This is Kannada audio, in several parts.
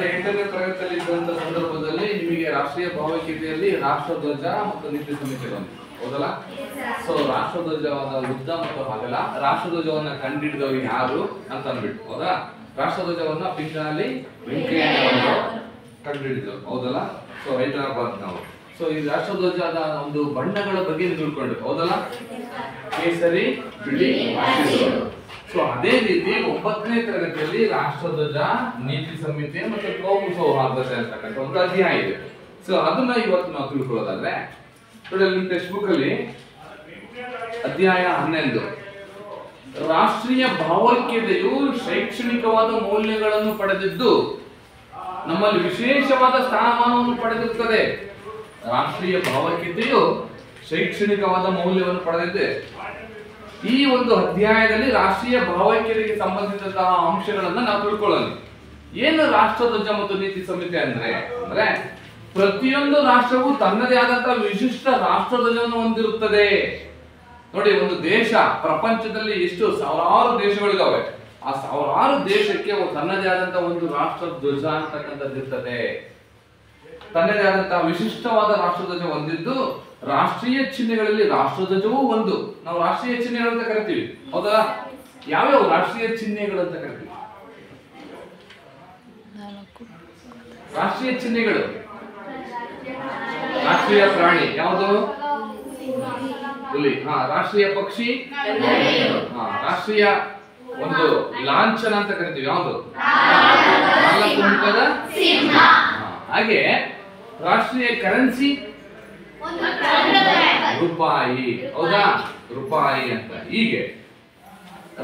8ನೇ ತರಗತಿಯಲ್ಲಿ ಇದ್ದಂತ ಸಂದರ್ಭದಲ್ಲಿ ನಿಮಗೆ ರಾಷ್ಟ್ರೀಯ ಭಾವೈಕ್ಯತೆಯಲ್ಲಿ ರಾಷ್ಟ್ರಧ್ವಜ ಮತ್ತು ನೀತಿ ಸಂಹಿತೆ ಬಂತು ಹೌದಲ್ಲ. ಸೊ ರಾಷ್ಟ್ರಧ್ವಜವಾದ ಉದ್ದ ಮತ್ತು ಅಗಲ, ರಾಷ್ಟ್ರಧ್ವಜವನ್ನ ಕಂಡುಹಿಡಿದವರು ಯಾರು ಅಂತ ಅಂದ್ಬಿಟ್ಟು ಹೌದಾ. ರಾಷ್ಟ್ರಧ್ವಜವನ್ನ ಪಿಂಗಾಲಿ ವೆಂಕಯ್ಯನವರು ಕಂಡುಹಿಡಿದ್ರು ಹೌದಲ್ಲ. ಸೊ ಹೈದರಾಬಾದ್ ನಾವು. ಸೊ ಈ ರಾಷ್ಟ್ರಧ್ವಜದ ಒಂದು ಬಣ್ಣಗಳ ಬಗ್ಗೆ ತಿಳ್ಕೊಂಡ್ರು ಹೌದಲ್ಲ. ಕೇಸರಿ, ಬಿಳಿ, ಹಸಿರು. ಸೊ ಅದೇ ರೀತಿ 9ನೇ ತರಗತಿಯಲ್ಲಿ ರಾಷ್ಟ್ರಧ್ವಜ, ನೀತಿ ಸಂಹಿತೆ ಮತ್ತು ಕೋಮು ಸೌಹಾರ್ದತೆ ಅಂತಕ್ಕಂಥ ಒಂದು ಅಧ್ಯಾಯ ಇದೆ. ಸೊ ಅದನ್ನ ಇವತ್ತು ನಾವು ತಿಳ್ಕೊಳ್ಳೋದಾದ್ರೆ ನಿಮ್ಮ ಟೆಕ್ಸ್ಟ್ ಬುಕ್ ಅಲ್ಲಿ ಅಧ್ಯಾಯ 11 ರಾಷ್ಟ್ರೀಯ ಭಾವೈಕ್ಯತೆಯು ಶೈಕ್ಷಣಿಕವಾದ ಮೌಲ್ಯಗಳನ್ನು ಪಡೆದಿದ್ದು ನಮ್ಮಲ್ಲಿ ವಿಶೇಷವಾದ ಸ್ಥಾನಮಾನವನ್ನು ಪಡೆದಿರುತ್ತದೆ. ರಾಷ್ಟ್ರೀಯ ಭಾವೈಕ್ಯತೆಯು ಶೈಕ್ಷಣಿಕವಾದ ಮೌಲ್ಯವನ್ನು ಪಡೆದಿದೆ. ಈ ಒಂದು ಅಧ್ಯಾಯದಲ್ಲಿ ರಾಷ್ಟ್ರೀಯ ಭಾವೈಕ್ಯತೆಗೆ ಸಂಬಂಧಿಸಿದಂತಹ ಅಂಶಗಳನ್ನ ನಾವು ತಿಳ್ಕೊಳ್ಳೋಣ. ಏನು ರಾಷ್ಟ್ರಧ್ವಜ ಮತ್ತು ನೀತಿ ಸಂಹಿತೆ ಅಂದ್ರೆ ಪ್ರತಿಯೊಂದು ರಾಷ್ಟ್ರವು ತನ್ನದೇ ಆದಂತಹ ವಿಶಿಷ್ಟ ರಾಷ್ಟ್ರಧ್ವಜವನ್ನು ಹೊಂದಿರುತ್ತದೆ. ನೋಡಿ, ಒಂದು ದೇಶ ಪ್ರಪಂಚದಲ್ಲಿ ಎಷ್ಟು ಸಾವಿರಾರು ದೇಶಗಳಿದಾವೆ. ಆ ಸಾವಿರಾರು ದೇಶಕ್ಕೆ ತನ್ನದೇ ಆದಂತಹ ಒಂದು ರಾಷ್ಟ್ರಧ್ವಜ ಅಂತಕ್ಕಂಥದ್ದು ಇರ್ತದೆ. ತನ್ನದೇ ಆದಂತಹ ವಿಶಿಷ್ಟವಾದ ರಾಷ್ಟ್ರಧ್ವಜ ಹೊಂದಿದ್ದು ರಾಷ್ಟ್ರೀಯ ಚಿಹ್ನೆಗಳಲ್ಲಿ ರಾಷ್ಟ್ರಧ್ವಜವೂ ಒಂದು. ನಾವು ರಾಷ್ಟ್ರೀಯ ಚಿಹ್ನೆಗಳು ಅಂತ ಕರಿತೀವಿ ಹೌದಾ. ಯಾವ್ಯಾವ ರಾಷ್ಟ್ರೀಯ ಚಿಹ್ನೆಗಳು ಅಂತ ಕರಿತೀವಿ? ರಾಷ್ಟ್ರೀಯ ಚಿಹ್ನೆಗಳು, ರಾಷ್ಟ್ರೀಯ ಪ್ರಾಣಿ ಯಾವುದು? ಹುಲಿ. ರಾಷ್ಟ್ರೀಯ ಪಕ್ಷಿ, ರಾಷ್ಟ್ರೀಯ ಒಂದು ಲಾಂಛನ ಅಂತ ಕರಿತೀವಿ ಯಾವುದು? ನಾಲ್ಕು ಮುಖದ ಸಿಂಹ. ಹಾಗೆ ರಾಷ್ಟ್ರೀಯ ಕರೆನ್ಸಿ ರೂಪಾಯಿ ಹೌದಾ, ರೂಪಾಯಿ ಅಂತ. ಹೀಗೆ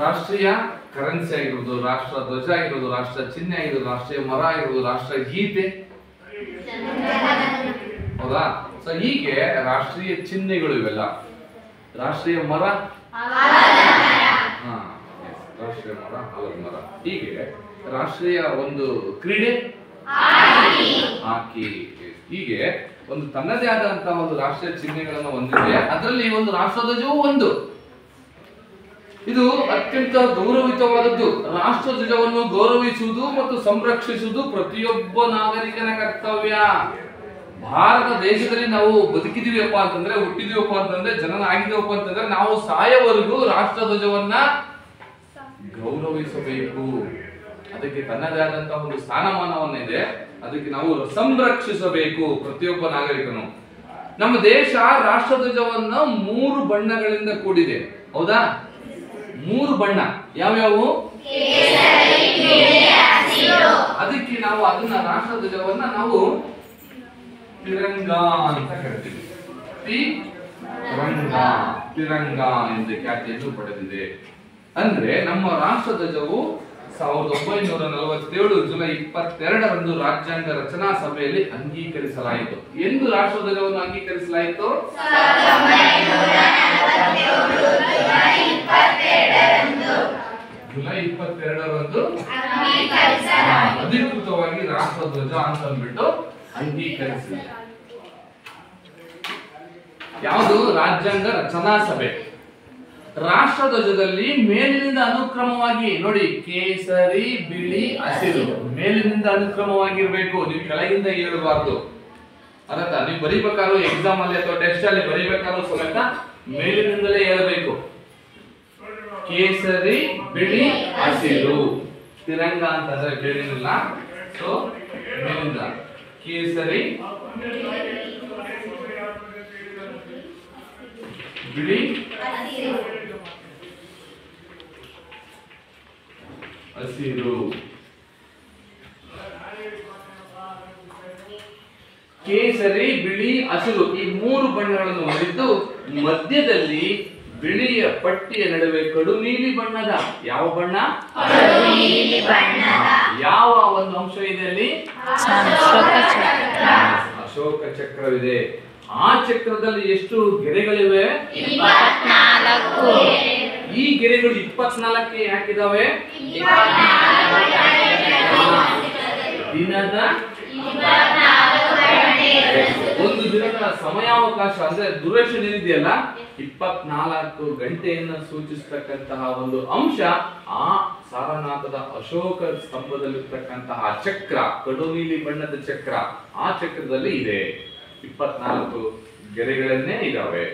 ರಾಷ್ಟ್ರೀಯ ಕರೆನ್ಸಿ ಆಗಿರೋದು, ರಾಷ್ಟ್ರ ಧ್ವಜ ಆಗಿರೋದು, ರಾಷ್ಟ್ರ ಚಿಹ್ನೆ ಆಗಿರೋದು, ರಾಷ್ಟ್ರೀಯ ಮರ ಆಗಿರೋದು, ರಾಷ್ಟ್ರ ಗೀತೆ ಹೌದಾ. ಸೊ ಹೀಗೆ ರಾಷ್ಟ್ರೀಯ ಚಿಹ್ನೆಗಳು ಇವೆಲ್ಲ. ರಾಷ್ಟ್ರೀಯ ಮರ, ರಾಷ್ಟ್ರೀಯ ಮರ, ಆಲದ ಮರ. ಹೀಗೆ ರಾಷ್ಟ್ರೀಯ ಒಂದು ಕ್ರೀಡೆ ಹಾಕಿ. ಹೀಗೆ ಒಂದು ತನ್ನದೇ ಆದಂತಹ ಒಂದು ರಾಷ್ಟ್ರೀಯ ಚಿಹ್ನೆಗಳನ್ನು ಹೊಂದಿದೆ. ಅದರಲ್ಲಿ ಒಂದು ರಾಷ್ಟ್ರಧ್ವಜವೂ ಒಂದು. ಇದು ಅತ್ಯಂತ ಗೌರವಿತವಾದದ್ದು. ರಾಷ್ಟ್ರಧ್ವಜವನ್ನು ಗೌರವಿಸುವುದು ಮತ್ತು ಸಂರಕ್ಷಿಸುವುದು ಪ್ರತಿಯೊಬ್ಬ ನಾಗರಿಕನ ಕರ್ತವ್ಯ. ಭಾರತ ದೇಶದಲ್ಲಿ ನಾವು ಬದುಕಿದೀವಪ್ಪ ಅಂತಂದ್ರೆ, ಹುಟ್ಟಿದೀವಪ್ಪ ಅಂತಂದ್ರೆ, ಜನನ ಆಗಿದೀವಪ್ಪ ಅಂತಂದ್ರೆ ನಾವು ಸಾಯವರೆಗೂ ರಾಷ್ಟ್ರಧ್ವಜವನ್ನ ಗೌರವಿಸಬೇಕು. ಅದಕ್ಕೆ ತನ್ನದೇ ಆದಂತಹ ಒಂದು ಸ್ಥಾನಮಾನವನ್ನಿದೆ. ಅದಕ್ಕೆ ನಾವು ಸಂರಕ್ಷಿಸಬೇಕು ಪ್ರತಿಯೊಬ್ಬ ನಾಗರಿಕನು. ನಮ್ಮ ದೇಶ ರಾಷ್ಟ್ರಧ್ವಜವನ್ನ 3 ಬಣ್ಣಗಳಿಂದ ಕೂಡಿದೆ ಹೌದಾ. 3 ಬಣ್ಣ ಯಾವ್ಯಾವು? ಅದಕ್ಕೆ ನಾವು ಅದನ್ನ ರಾಷ್ಟ್ರಧ್ವಜವನ್ನ ನಾವು ತಿರಂಗ ಅಂತ ಕರಿತೀವಿ. ತಿರಂಗ ಎಂದು ಖ್ಯಾತಿಯನ್ನು ಪಡೆದಿದೆ. ಅಂದ್ರೆ ನಮ್ಮ ರಾಷ್ಟ್ರಧ್ವಜವು 1947 ಜುಲೈ 22ರಂದು ರಾಜ್ಯಾಂಗ ರಚನಾ ಸಭೆಯಲ್ಲಿ ಅಂಗೀಕರಿಸಲಾಯಿತು. ಎಂದು ರಾಷ್ಟ್ರಧ್ವಜವನ್ನು ಅಂಗೀಕರಿಸಲಾಯಿತು? ಜುಲೈ 22ರಂದು ಅಧಿಕೃತವಾಗಿ ರಾಷ್ಟ್ರಧ್ವಜ ಅಂತ ಅಂದ್ಬಿಟ್ಟು ಅಂಗೀಕರಿಸಿದೆ. ಯಾವುದು? ರಾಜ್ಯಾಂಗ ರಚನಾ ಸಭೆ. ರಾಷ್ಟ್ರಧ್ವಜದಲ್ಲಿ ಮೇಲಿನಿಂದ ಅನುಕ್ರಮವಾಗಿ ನೋಡಿ, ಕೇಸರಿ, ಬಿಳಿ, ಹಸಿರು ಮೇಲಿನಿಂದ ಅನುಕ್ರಮವಾಗಿರ್ಬೇಕು. ನೀವು ಕೆಳಗಿಂದ ಹೇಳಬಾರ್ದು. ಅರ್ಥ? ನೀವು ಬರೀಬೇಕಾದ್ರೂ ಎಕ್ಸಾಮ್ ಅಲ್ಲಿ ಅಥವಾ ಟೆಸ್ಟ್ ಅಲ್ಲಿ ಬರೀಬೇಕಾದ್ರೂ ಸಮೇತ ಮೇಲಿನಿಂದಲೇ ಹೇಳಬೇಕು. ಕೇಸರಿ, ಬಿಳಿ, ಹಸಿರು. ತಿರಂಗ ಅಂತಂದ್ರೆ ಬೇರೇನಿಲ್ಲ. ಸೊ ಮೇಲಿಂದ ಕೇಸರಿ, ಬಿಳಿ, ಹಸಿರು. ಕೇಸರಿ, ಬಿಳಿ, ಹಸಿರು ಈ 3 ಬಣ್ಣಗಳನ್ನು ಹೊಂದಿದ್ದು ಮಧ್ಯದಲ್ಲಿ ಬಿಳಿಯ ಪಟ್ಟಿಯ ನಡುವೆ ಕಡು ನೀಲಿ ಬಣ್ಣದ ಯಾವ ಬಣ್ಣ? ಯಾವ ಒಂದು ಅಂಶ ಇದೆ ಅಲ್ಲಿ? ಅಶೋಕ ಚಕ್ರವಿದೆ. ಆ ಚಕ್ರದಲ್ಲಿ ಎಷ್ಟು ಗೆರೆಗಳಿವೆ? 24. ಈ ಗೆರೆಗಳು 24 ಯಾಕಿದಾವೆ? ದಿನದ ಒಂದು ದಿನದ ಸಮಯಾವಕಾಶ ಅಂದ್ರೆ ಡ್ಯೂರೇಷನ್ ಏನಿದೆಯಲ್ಲ 24 ಗಂಟೆಯನ್ನು ಸೂಚಿಸತಕ್ಕಂತಹ ಒಂದು ಅಂಶ ಆ ಸಾರನಾಥದ ಅಶೋಕ ಸ್ತಂಭದಲ್ಲಿರ್ತಕ್ಕಂತಹ ಚಕ್ರ, ಕಡು ನೀಲಿ ಬಣ್ಣದ ಚಕ್ರ, ಆ ಚಕ್ರದಲ್ಲಿ ಇದೆ. 24 ಗೆರೆಗಳನ್ನೇ ಇದಾವೆ.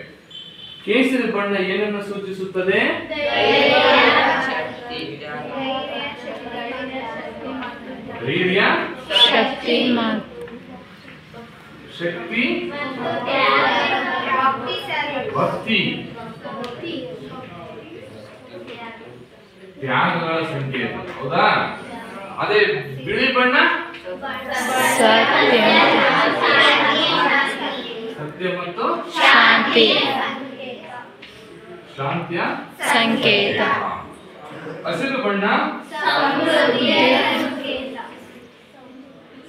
ಕೇಸರಿ ಬಣ್ಣ ಏನನ್ನು ಸೂಚಿಸುತ್ತದೆ? ಧೈರ್ಯ, ಶಕ್ತಿ, ಭಕ್ತಿ, ತ್ಯಾಗಗಳ ಸಂಕೇತ. ಹೌದಾ? ಅದೇ ಬಿಳಿ ಬಣ್ಣ ಸತ್ಯ ಮತ್ತು ಶಾಂತಿಯ ಸಂಕೇತ. ಹಸಿರು ಬಣ್ಣ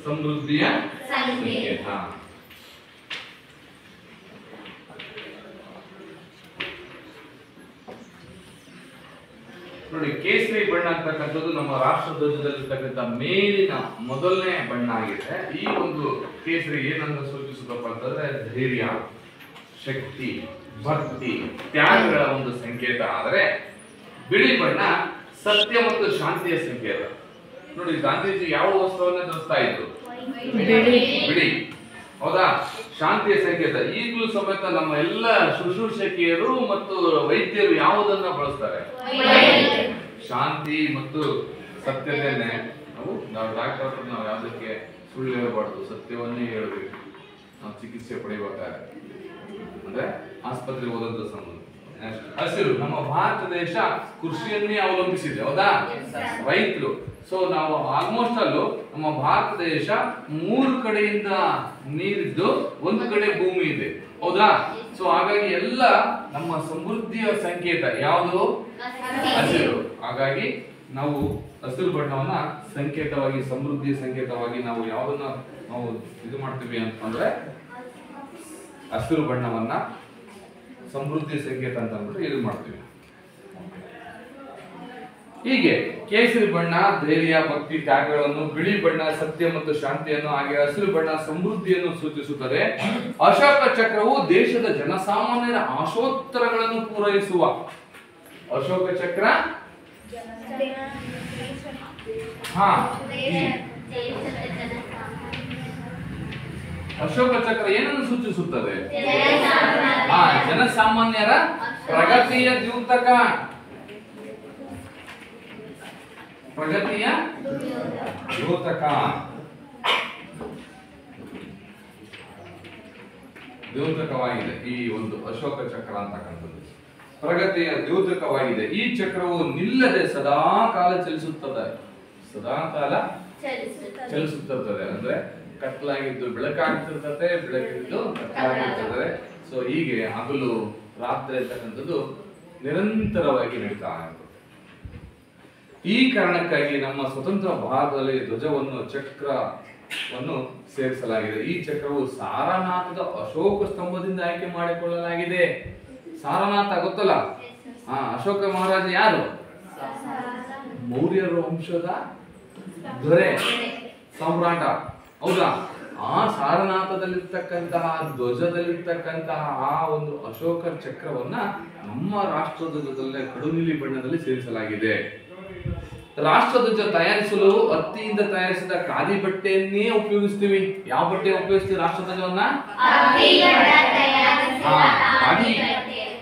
ಸಮೃದ್ಧಿಯ ಸಂಕೇತ. ನೋಡಿ, ಕೇಸರಿ ಬಣ್ಣ ಅಂತಕ್ಕಂಥದ್ದು ನಮ್ಮ ರಾಷ್ಟ್ರ ಧ್ವಜದಲ್ಲಿರ್ತಕ್ಕಂಥ ಮೇಲಿನ ಮೊದಲನೇ ಬಣ್ಣ ಆಗಿದೆ. ಈ ಒಂದು ಕೇಸರಿ ಏನನ್ನು ಸೂಚಿಸುತ್ತಪ್ಪ ಅಂತಂದ್ರೆ ಧೈರ್ಯ, ಶಕ್ತಿ, ಭಕ್ತಿ, ತ್ಯಾಗಗಳ ಒಂದು ಸಂಕೇತ. ಆದರೆ ಬಿಳಿ ಬಣ್ಣ ಸತ್ಯ ಮತ್ತು ಶಾಂತಿಯ ಸಂಕೇತ. ನೋಡಿ, ಗಾಂಧೀಜಿ ಯಾವ ವಸ್ತ್ರವನ್ನ ಧರಿಸ್ತಾ ಇದ್ರು? ಬಿಳಿ. ಹೌದಾ? ಶಾಂತಿಯ ಸಂಕೇತ. ಈಗಲೂ ಸಮೇತ ನಮ್ಮ ಎಲ್ಲ ಶುಶ್ರೂಷಕಿಯರು ಮತ್ತು ವೈದ್ಯರು ಯಾವುದನ್ನ ಬಳಸ್ತಾರೆ? ಶಾಂತಿ ಮತ್ತು ಸತ್ಯತೆಯನ್ನೇ. ನಾವು ಡಾಕ್ಟರ್ ಹತ್ರ ನಾವು ಯಾವುದಕ್ಕೆ ಸುಳ್ಳು ಹೇಳಬಾರ್ದು, ಸತ್ಯವನ್ನೇ ಹೇಳಬೇಕು. ನಾವು ಚಿಕಿತ್ಸೆ ಪಡೆಯಬೇಕಾದ್ರೆ ಅಂದ್ರೆ ಆಸ್ಪತ್ರೆಗೆ ಹೋದಂತ ಸಂಬಂಧ. ಹಸಿರು, ನಮ್ಮ ಭಾರತ ದೇಶ ಕೃಷಿಯನ್ನೇ ಅವಲಂಬಿಸಿದೆ. ಹೌದಾ? ರೈತರು. ಸೊ ನಾವು ಆಲ್ಮೋಸ್ಟ್ ಅಲ್ಲೂ ನಮ್ಮ ಭಾರತ ದೇಶ 3 ಕಡೆಯಿಂದ ನೀರಿದ್ದು, 1 ಕಡೆ ಭೂಮಿ ಇದೆ. ಹೌದಾ? ಸೊ ಹಾಗಾಗಿ ಎಲ್ಲ ನಮ್ಮ ಸಮೃದ್ಧಿಯ ಸಂಕೇತ ಯಾವುದು? ಹಸಿರು. ಹಾಗಾಗಿ ನಾವು ಹಸಿರು ಬಣ್ಣವನ್ನ ಸಂಕೇತವಾಗಿ, ಸಮೃದ್ಧಿಯ ಸಂಕೇತವಾಗಿ ನಾವು ಯಾವುದನ್ನ ನಾವು ಇದು ಮಾಡ್ತೀವಿ ಅಂತಂದ್ರೆ ಹಸಿರು ಬಣ್ಣವನ್ನ ಸಮೃದ್ಧಿ ಸಂಕೇತ ಅಂತ ಅಂದ್ಬಿಟ್ಟು ಇದು ಮಾಡ್ತೀವಿ. ಹೀಗೆ ಕೇಸರಿ ಬಣ್ಣ ಧೈರ್ಯ, ಭಕ್ತಿ, ತ್ಯಾಗಗಳನ್ನು, ಬಿಳಿ ಬಣ್ಣ ಸತ್ಯ ಮತ್ತು ಶಾಂತಿಯನ್ನು, ಹಾಗೆ ಹಸಿರು ಬಣ್ಣ ಸಮೃದ್ಧಿಯನ್ನು ಸೂಚಿಸುತ್ತದೆ. ಅಶೋಕ ಚಕ್ರವು ದೇಶದ ಜನಸಾಮಾನ್ಯರ ಆಶೋತ್ತರಗಳನ್ನು ಪೂರೈಸುವ ಅಶೋಕ ಚಕ್ರ. ಅಶೋಕ ಚಕ್ರ ಏನನ್ನು ಸೂಚಿಸುತ್ತದೆ? ಜನಸಾಮಾನ್ಯರ ಪ್ರಗತಿಯ ದ್ಯೋತಕ. ಪ್ರಗತಿಯ ದ್ಯೋತಕ. ದ್ಯೋತಕವಾಗಿದೆ ಈ ಒಂದು ಅಶೋಕ ಚಕ್ರ ಅಂತಕ್ಕಂಥದ್ದು. ಪ್ರಗತಿಯ ದ್ಯೋತಕವಾಗಿದೆ. ಈ ಚಕ್ರವು ನಿಲ್ಲದೆ ಸದಾ ಕಾಲ ಚಲಿಸುತ್ತದೆ. ಸದಾ ಕಾಲ ಚಲಿಸುತ್ತಿರ್ತದೆ. ಅಂದ್ರೆ ಕತ್ತಲಾಗಿದ್ದು ಬೆಳಕಾಗ್ತಿರ್ತದೆ, ಬೆಳಕಿದ್ದು ಕತ್ತಲಾಗಿರ್ತದೆ. ಸೊ ಹೀಗೆ ಹಗಲು ರಾತ್ರಿ ಅಂತಕ್ಕಂಥದ್ದು ನಿರಂತರವಾಗಿ ನಡೀತಾ ಇರ್ತದೆ. ಈ ಕಾರಣಕ್ಕಾಗಿ ನಮ್ಮ ಸ್ವತಂತ್ರ ಭಾರತದಲ್ಲಿ ಧ್ವಜವನ್ನು, ಚಕ್ರವನ್ನು ಸೇರಿಸಲಾಗಿದೆ. ಈ ಚಕ್ರವು ಸಾರನಾಥದ ಅಶೋಕ ಸ್ತಂಭದಿಂದ ಆಯ್ಕೆ ಮಾಡಿಕೊಳ್ಳಲಾಗಿದೆ. ಸಾರನಾಥ ಗೊತ್ತಲ್ಲ? ಅಶೋಕ ಮಹಾರಾಜ ಯಾರು? ಮೌರ್ಯರ ವಂಶದ ದೊರೆ, ಸಾಮ್ರಾಟ. ಹೌದಾ? ಆ ಸಾರನಾಥದಲ್ಲಿರ್ತಕ್ಕಂತಹ ಧ್ವಜದಲ್ಲಿರ್ತಕ್ಕಂತಹ ಆ ಒಂದು ಅಶೋಕ ಚಕ್ರವನ್ನ ನಮ್ಮ ರಾಷ್ಟ್ರಧ್ವಜದಲ್ಲೇ ಕಡು ನೀಲಿ ಬಣ್ಣದಲ್ಲಿ ಸೇರಿಸಲಾಗಿದೆ. ರಾಷ್ಟ್ರಧ್ವಜ ತಯಾರಿಸಲು ಹತ್ತಿಯಿಂದ ತಯಾರಿಸಿದ ಖಾದಿ ಬಟ್ಟೆಯನ್ನೇ ಉಪಯೋಗಿಸ್ತೀವಿ. ಯಾವ ಬಟ್ಟೆ ಉಪಯೋಗಿಸ್ತೀವಿ ರಾಷ್ಟ್ರಧ್ವಜವನ್ನ?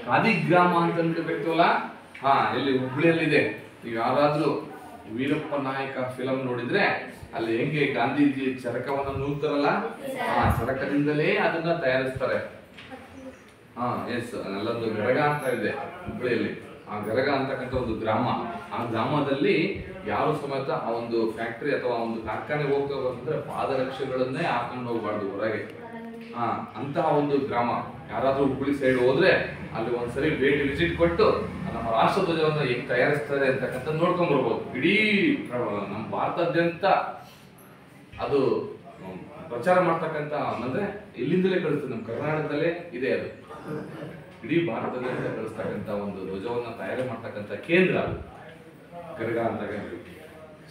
ಖಾದಿ ಗ್ರಾಮ ಅಂತ ಬಿಡ್ತೀವಲ್ಲ. ಎಲ್ಲಿ? ಹುಬ್ಬಳ್ಳಿಯಲ್ಲಿದೆ. ನೀವು ಯಾರಾದ್ರೂ ವೀರಪ್ಪ ನಾಯಕ ಫಿಲಂ ನೋಡಿದ್ರೆ ಅಲ್ಲಿ ಹೆಂಗೆ ಗಾಂಧೀಜಿ ಚರಕವನ್ನ ನೂಲ್ತಾರಲ್ಲ, ಚರಕದಿಂದಲೇ ಅದನ್ನ ತಯಾರಿಸ್ತಾರೆ. ಅಲ್ಲೊಂದು ಗರಗ ಅಂತ ಇದೆ ಹುಬ್ಬಳ್ಳಿಯಲ್ಲಿ. ಆ ಗರಗ ಅಂತಕ್ಕಂಥ ಒಂದು ಗ್ರಾಮ. ಆ ಗ್ರಾಮದಲ್ಲಿ ಯಾರು ಸಮೇತ ಆ ಒಂದು ಫ್ಯಾಕ್ಟರಿ ಅಥವಾ ಒಂದು ಕಾರ್ಖಾನೆ ಹೋಗ್ತಾ ಬಂದ್ರೆ ಪಾದರಕ್ಷೆಗಳನ್ನೇ ಹಾಕೊಂಡು ಹೋಗ್ಬಾರ್ದು ಹೊರಗೆ. ಅಂತಹ ಒಂದು ಗ್ರಾಮ. ಯಾರಾದ್ರೂ ಹುಬ್ಬಳ್ಳಿ ಸೈಡ್ ಹೋದ್ರೆ ಅಲ್ಲಿ ಒಂದ್ಸರಿ ಭೇಟಿ ವಿಸಿಟ್ ಕೊಟ್ಟು ನಮ್ಮ ರಾಷ್ಟ್ರಧ್ವಜವನ್ನ ಹೆಂಗ್ ತಯಾರಿಸ್ತಾರೆ ಅಂತಕ್ಕಂಥ ನೋಡ್ಕೊಂಡ್ ಬರ್ಬೋದು. ಇಡೀ ನಮ್ಮ ಭಾರತಾದ್ಯಂತ ಅದು ಪ್ರಚಾರ ಮಾಡ್ತಕ್ಕಂಥ, ಅಂದ್ರೆ ಇಲ್ಲಿಂದಲೇ ಕಳಿಸ್ತದೆ. ನಮ್ಮ ಕರ್ನಾಟಕದಲ್ಲೇ ಇದೆ ಅದು. ಇಡೀ ಭಾರತದಾದ್ಯಂತ ಕಳಿಸ್ತಕ್ಕಂಥ ಒಂದು ಧ್ವಜವನ್ನ ತಯಾರಿ ಮಾಡ್ತಕ್ಕಂಥ ಕೇಂದ್ರ ಅದು ಗರಗ ಅಂತ.